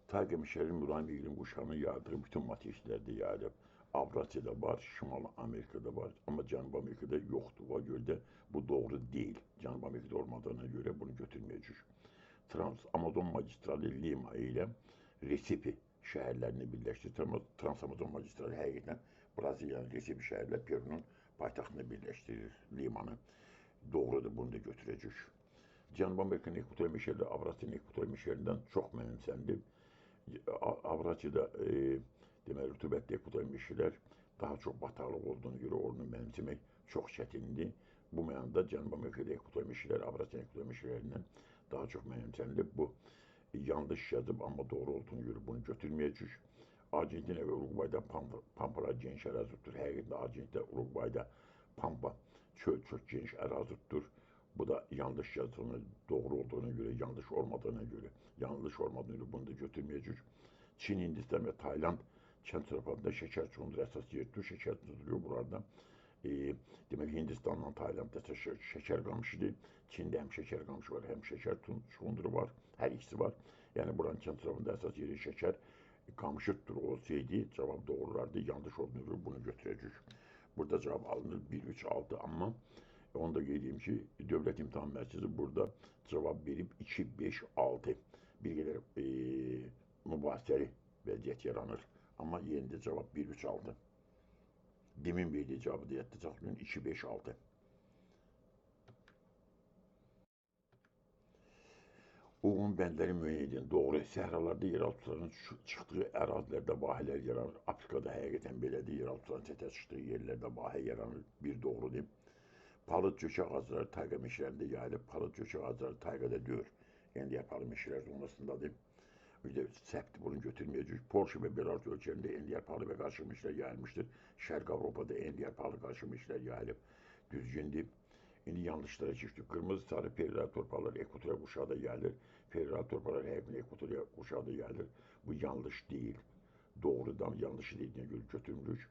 Tayqa meşələrinin mülayim iqlim quşağının yayıldığı bütün materiklərdə yayılıb. Avrasiyada var, Şimali Amerikada var, amma Cənubi Amerikada yoxdur. O görə də bu doğru deyil. Cənubi Amerikada olmadığına görə bunu götürməyəcək. Trans-Amazon magistrali Lima ilə Resife şəhərlərini birləşdirir. Trans-Amazon magistrali həqiqətən Braziliyanın Resife şəhərlə Perunun paytaxtını birləşdirir Limanı. Doğrudur, bunu da götürəcək. Cənubi Amerikanın ekvatorial meşələri Avrasiyanın ekvatorial meşələrindən çox mənimsənilib. Avrasiyada deməli rütubətli ekvatorial meşələr daha çox bataqlıq olduğuna görə onu mənimsəmək çox çətindir. Bu mənada Cənubi Amerikada ekvatorial meşələr Avrasiyanın ekvatorial meşələrindən daha çox mənimsənilib. Bu yanlış yazıb, amma doğru olduğuna görə bunu götürməyəcək. Argentina və Uruguayda pampalar geniş ərazidir. Həqiqətən Argentina, Uruguayda pampa çöl çox geniş ərazidir. Bu da yanlış yazdığına, doğru olduğuna görə, yanlış olmadığına görə bunu da götürməyəcək. Çin, Hindistan və Tayland kənd torpağında şəkər çuğundur əsas yer tutur. Şəkər tutuluyor buralarda. Deməli, Hindistanla Taylandda şəkər qamışıdır. Çində həm şəkər qamışı var, həm şəkər çuğunduru var. Hər ikisi var. Yəni, buranın kənd torpağında əsas yeri şəkər qamışıdır olsaydı, cavab doğrulardı. Yanlış olduğuna görə bunu götürəcək. Burada cavab alınır 1, 3, 6, amma onu da qeyd edeyim ki, Dövlət İmtahan Mərkəzi burada cavab verib 2, 5, 6. Bir qədər mübahisəli vəziyyət yaranır. Amma yenə də cavab 1, 3, 6. Demin verdiyi cavabı da yadda 2, 5, 6. Uyğun bəndləri müəyyən edin. Doğru, səhralarda yeraltı sularının çıxdığı ərazilərdə vahələr yaranır. Afrikada həqiqətən belədir. Yeraltı sularının səthə çıxdığı yerlərdə vahə yaranır. Bir doğrudur. Palıd çökək ağacları tayqa meşələrində yayılıb. Palıd çökək ağacları tayqada deyil. Endiyar meşələr zonasındadır. Səbt bunu götürməyəcək. Polşa və Belarus ölkələrində endiyar palı və qarışıq meşələr yayılmışdır. Şərq Avropada endiyar palı qarışıq meşələr yayılıb. Düzgündür. İndi yanlışlara keçdik. Qırmızı sarı periral torpaqlar ekvatorial quşağıda yayılır. Periral torpaqlar həqiqətən ekvatorial quşağıda yayılır. Bu yanlış deyil. Doğrudan yanlışı dediyinə görə götürmürük.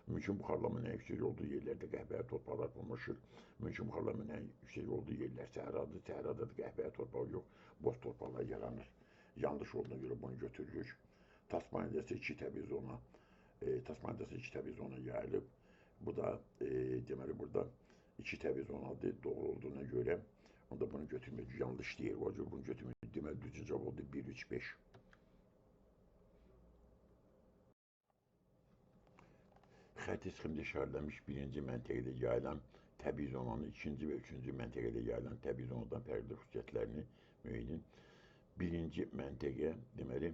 Mümkün buxarlanmanın ən yüksək olduğu yerlərdə qəhvəyi torpaqlar formalaşır. Mümkün buxarlanmanın ən yüksək olduğu yerlər səhradır. Səhrada da qəhvəyi torpaq yox, boz torpaqlar yaranır. Yanlış olduğuna görə bunu götürürük. Tasmaniyada isə iki təbii zona yayılıb. Bu da deməli burada iki təbii zonadır doğru olduğuna görə. Onda bunu götürməyəcək. Yanlış deyil. O cür bunu götürməyəcək. Deməli düzgün cavab oldu 1, 3, 5. Xətti sıxımda işarələnmiş birinci məntəqədə yayılan təbii zonanın ikinci və üçüncü məntəqədə yayılan təbii zonadan fərqli xüsusiyyətlərini müəyyən edin. Birinci məntəqə deməli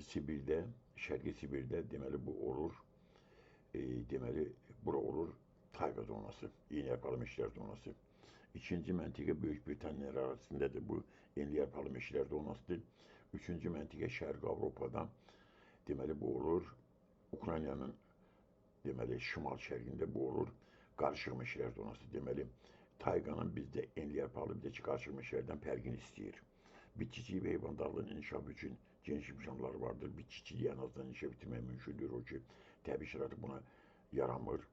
Sibir'də, Şərqi Sibir'də deməli bu olur. Deməli bura olur tayqa zonası, enliyarpalı meşələr zonası. İkinci məntəqə Böyük Britaniya ərazisindədir. Bu enliyarpalı meşələr zonasıdır. Üçüncü məntəqə Şərqi Avropada. Deməli bu olur Ukraynanın deməli şimal-şərqində bu olur qarışıq meşələr zonası. Deməli tayqanın bizdə enliyarpalı bir də ki qarışıq meşələrdən fərqini istəyir. Bitkiçilik və heyvandarlığın inkişafı üçün geniş imkanlar vardır. Bitkiçiliyi ən azından inkişaf etdirmək mümkündür. O ki təbii şərait buna yaramır.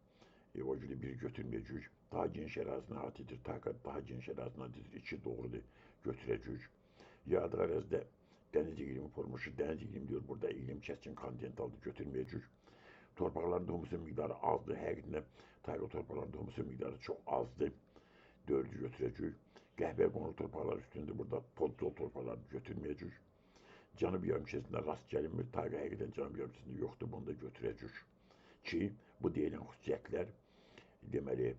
O görə bir götürməyəcək. Daha geniş ərazini əhatə edir. Tayqa daha geniş ərazini əhatə edir. İki doğrudur götürəcək. Yağdı ərazidə dəniz iqlimi formaşı, dəniz iqlimi diyor burada iqlim kəskin kontinentaldır götürməyəcək. Torpaqların humusun miqdarı azdır. Həqiqətən tayqa torpaqlarında humusun miqdarı çox azdır. Dördü götürəcək. Qəhvəyə qonur torpaqlar üstündə burada podzol torpaqlarını götürməyəcək. Cənub yarımkürəsində rast gəlinmir. Tayqa həqiqətən cənub yarımkürəsində yoxdur. Bunu da götürəcək. Ki bu deyilən xüsusiyyətlər deməli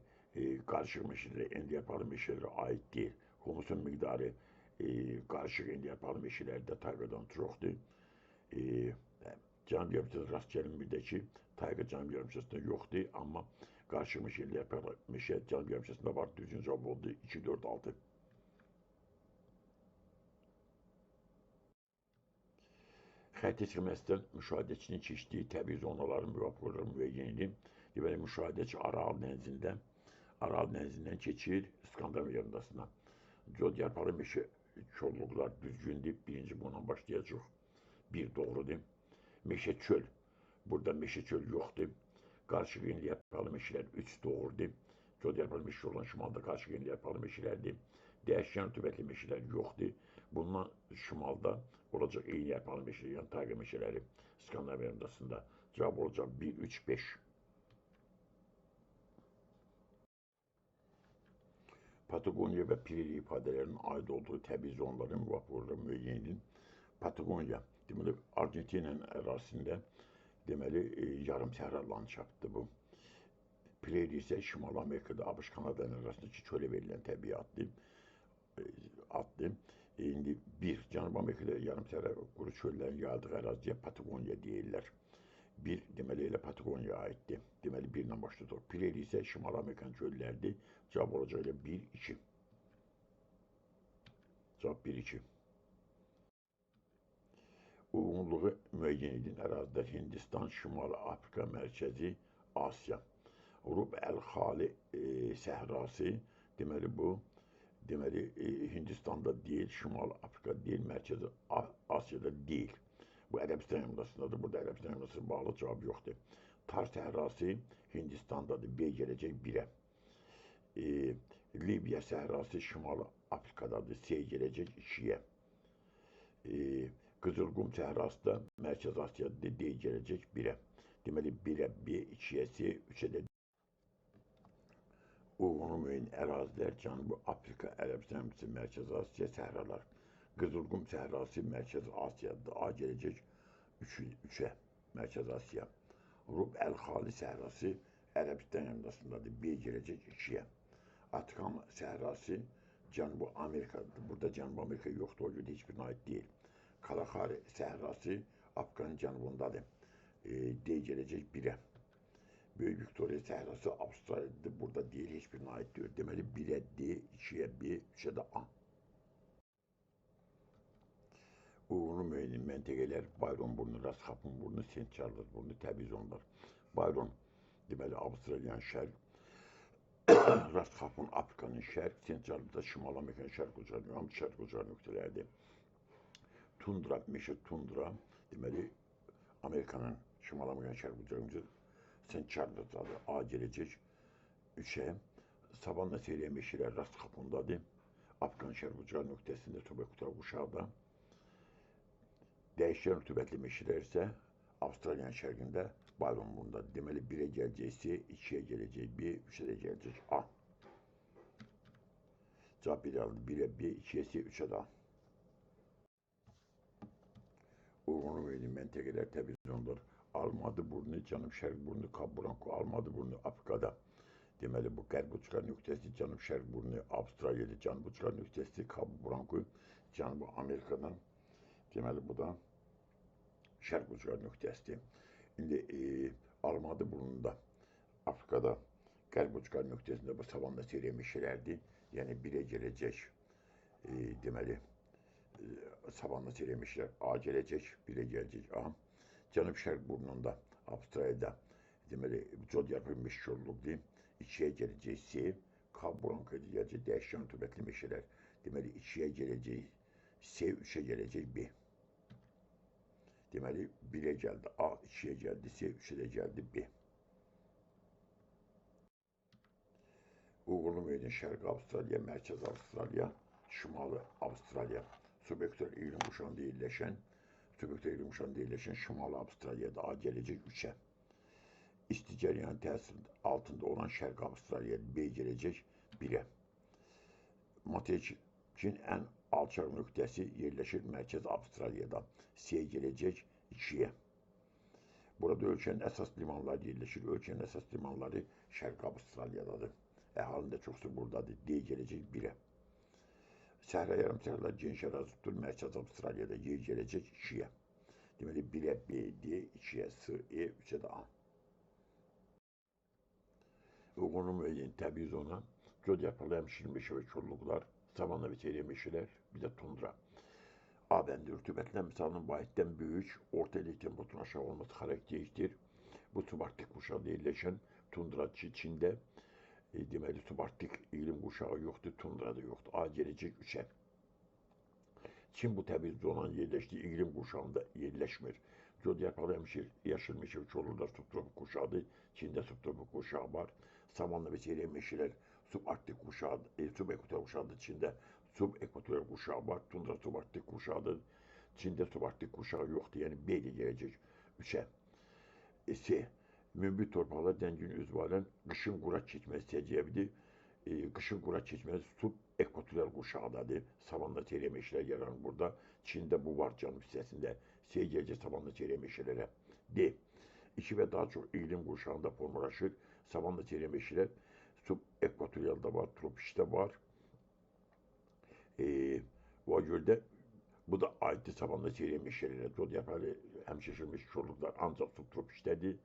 qarışıq meşələrə, enliyarpalı meşələrə aid deyil. Humusun miqdarı qarışıq enliyarpalı meşələrdə tayqadan çoxdur. Cənub yarımkürəsində rast gəlinmir də ki, tayqa cənub yarımkürəsində yoxdur, amma qarışıq meşə, enliyarpalı meşə cənub yarımkürəsində var. Düzgün cavab oldu 2, 4, 6. Xətti çıxməsindən müşahidəçinin keçdiyi təbii zonaların müvafiq müəyyən edin. Deməli, müşahidəçi Aral dənizindən keçir İskandinaviya yarımadasına. Codyarpalı meşə kolluqlar düzgündür. Birinci bundan başlayacaq. Bir doğrudur. Meşə çöl. Burada meşə çöl yoxdur. Qarışıq enliyarpalı meşələr 3 doğrudur. Codyarpalı meşə olan şimalda qarışıq enliyarpalı meşələrdir. Dəyişkən rütubətli meşələr yoxdur. Bundan şimalda olacaq enliyarpalı meşələr, yəni tayqa meşələri İskandinaviya yarımadasında. Cavab olacaq 1, 3, 5. Patagoniya və Pireli ifadələrinin aid olduğu təbii zonların müvafiq müəyyən edin. Patagoniya, deməli Argentinanın ərazisində deməli yarım səhra landşaftdır bu. Pireli isə Şimal Amerikada ABŞ Kanadanın arasındakı çölə verilən təbii addır. İndi bir, Cənub Amerikada yarım səhra quru çöllərin yayıldığı əraziyə Patagoniya deyirlər. Bir, deməli elə Patagoniya aiddir. Deməli birlə başlayacaq. Pireli isə Şimal Amerikan çölləridir. Cavab olacaq elə 1, 2. Cavab 1, 2. Uyğunluğu müəyyən edin ərazilər Hindistan, Şimali Afrika, Mərkəzi Asiya. Rub əl-Xali səhrası, deməli bu, deməli Hindistanda deyil, Şimali Afrika deyil, Mərkəzi Asiyada deyil. Bu Ərəbistan yarımadasındadır. Burada Ərəbistan yarımadası bağlı cavab yoxdur. Tar səhrası Hindistandadır. B gələcək 1-ə. Libiya səhrası Şimali Afrikadadır. C gələcək 2-yə. Qızılqum səhrası da Mərkəzi Asiyadır. D gələcək 1-ə. Deməli 1-ə B, 2-yə C, 3-ə də uyğun müəyyən ərazilər Cənubi Afrika, Ərəbistan yarımadası, Mərkəzi Asiya səhralar. Qızılqum səhrası Mərkəzi Asiyadır. A gələcək 3-ə, Mərkəzi Asiya. Rub əl-Xali səhrası Ərəbistan yarımadasındadır. B gələcək 2-yə. Atkan səhrası Cənubi Amerikadadır. Burada Cənubi Amerika yoxdur, o görə heç birine aid deyil. Kalahari səhrası Afrikanın cənubundadır. D gələcək 1-ə. Böyük Viktoriya səhrası Avstraliyadır. Burada deyil, heç birine aid deyil. Deməli 1-ə D, 2-yə B, 3-ə də A. Uyğunluğu müəyyən məntəqələr Bayron burnu, Rasxapın burnu, Sent Charles burnu, təbii zonlar. Bayron, deməli Avstraliyanın şərq, Rasxapın Afrikanın şərq, Sent Charles da Şimal Amerikanın şərq ucları, hamı şərq ucları nöqtələrdir. Tundra, meşə tundra, deməli Amerikanın, Şimal Amerikanın şərq ucları, Sent Charles'dadır. A gələcək 3-ə. Savanna seriya meşələr Rasxapındadır. Afrikanın şərq ucları nöqtəsində Tobekutaq uşaqda. Dəyişkən rütubətli meşələr isə Avstraliyanın şərqində Bayron burnudadır. Deməli 1-ə gələcək C, 2-yə gələcək B, 3-ə də gələcək A. Cavab 1-ə B, 2-yə C, 3-ə də A. Uyğunluğu müəyyən məntəqələr, təbii zonlar. Almadı burnu, cənub-şərq burnu, Kap-Branko, Almadı burnu Afrikada. Deməli bu qərb uclar nöqtəsi, cənub-şərq burnu Avstraliyada, cənub uclar nöqtəsi Kap-Branko, Cənubi Amerikadan. Deməli bu da şərq ucqar nöqtəsidir. İndi Almadı burnunda, Afrikada qərb ucqar nöqtəsində bu savanna seriya meşələrdir. Yəni birə gələcək, deməli, savanna seriya meşələr A gələcək, birə gələcək A. Cənub-şərq burnunda, Avstraliyada, deməli, cod yarpaq meşə korluqdur. 2-yə gələcək C, K burankaydı gələcək dəyişkən rütubətli meşələr. Deməli, 2-yə gələcək C, 3-ə gələcək B. Deməli, 1-ə gəldi A, 2-yə gəldi C, 3-ə də gəldi B. Uğurlu müəyyən Şərqi Avstraliya, Mərkəzi Avstraliya, Şimali Avstraliya, subyektor iqlim quşağında yerləşən Şimali Avstraliyada A gələcək 3-ə. İsti cərəyan təsir altında olan Şərqi Avstraliya B gələcək 1-ə. Materikin ən alçaq nöqtəsi yerləşir Mərkəzi Avstraliyada C gələcək 2-yə. Burada ölkənin əsas limanları yerləşir. Ölkənin əsas limanları Şərqi Avstraliyadadır. Əhalinin də çoxsu buradadır. D gələcək 1-ə. Səhra yarımsahralar geniş ərazi tutur. Mərkəzi Avstraliyada Y gələcək 2-yə. Deməli 1-ə B, D, 2-yə S, E, 3-ə də A. Uğurlu müəyyən təbii zona, cod yarpaqlı həmişir meşə və korluqlar, savanna və çeyrək meşələr, bir də tundra. A bəndi rütubətli misalının vahiddən böyük, orta illik temperaturun aşağı olması xarakteristikdir. Bu subarktik quşaqda yerləşən tundra içində deməli, subarktik iqlim quşağı yoxdur, tundra da yoxdur. A gələcək 3-ə. Çin bu təbii zonanın yerləşdiyi iqlim quşağında yerləşmir. Cod yarpaqlı həmişir yaşıl meşə və korluqlar subtropik quşağıdır. Çində subtropik quşağı var. Savanna və çeyrək meşələr subarktik quşağıdır, subekvator quşağıdır. Çində subekvator quşağı var. Tundra subarktik quşağıdır. Çində subarktik quşağı yoxdur. Yəni B də gələcək 3-ə. C. Mümbit torpaqlar dəngin üzvələn qışın qura keçməsi səciyyəvidir. Qışın qura keçməsi subekvatorial quşağıdadır. Savanna çeyrək meşələr yaranır burada. Çində bu var cənub hissəsində. C gələcək savanna çeyrək meşələrə. D. 2 və daha çox iqlim quşağında formalaşır. Savanna çeyrək meşələr subekvatorialda var, tropikdə var. O görə də bu da aiddir savanna çeyrək meşələrə. Cod yarpaqlı həmişəşirmiş korluqlar ancaq subtropikdədir.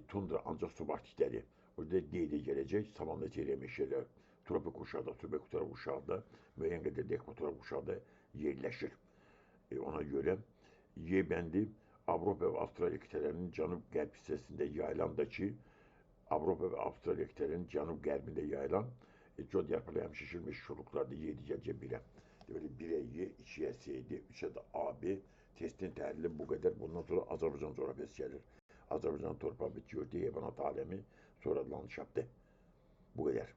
Tundra ancaq subarktikdədir. Orada D də gələcək, savanna çeyrək meşələr, tropik quşaqda, subekvator quşaqda, müəyyən qədər də ekvator quşaqda yerləşir. Ona görə Y bəndi Avropa və Avstraliya qitələrinin cənub-qərb hissəsində yayılan da ki, Avropa və Avstraliya qitələrinin cənub-qərbində yayılan cod yarpaqlı həmişəşirmiş korluqlardır. Y gələcək 1-ə. Deməli 1-ə Y, 2-yə C, 3-ə də A, B. Testin təhlili bu qədər. Bundan sonra Azərbaycan coğrafiyası gəlir. Azərbaycan torpağı, bitki, örtük, heyvanat aləmi, sonra landşaftdır. Bu qədər.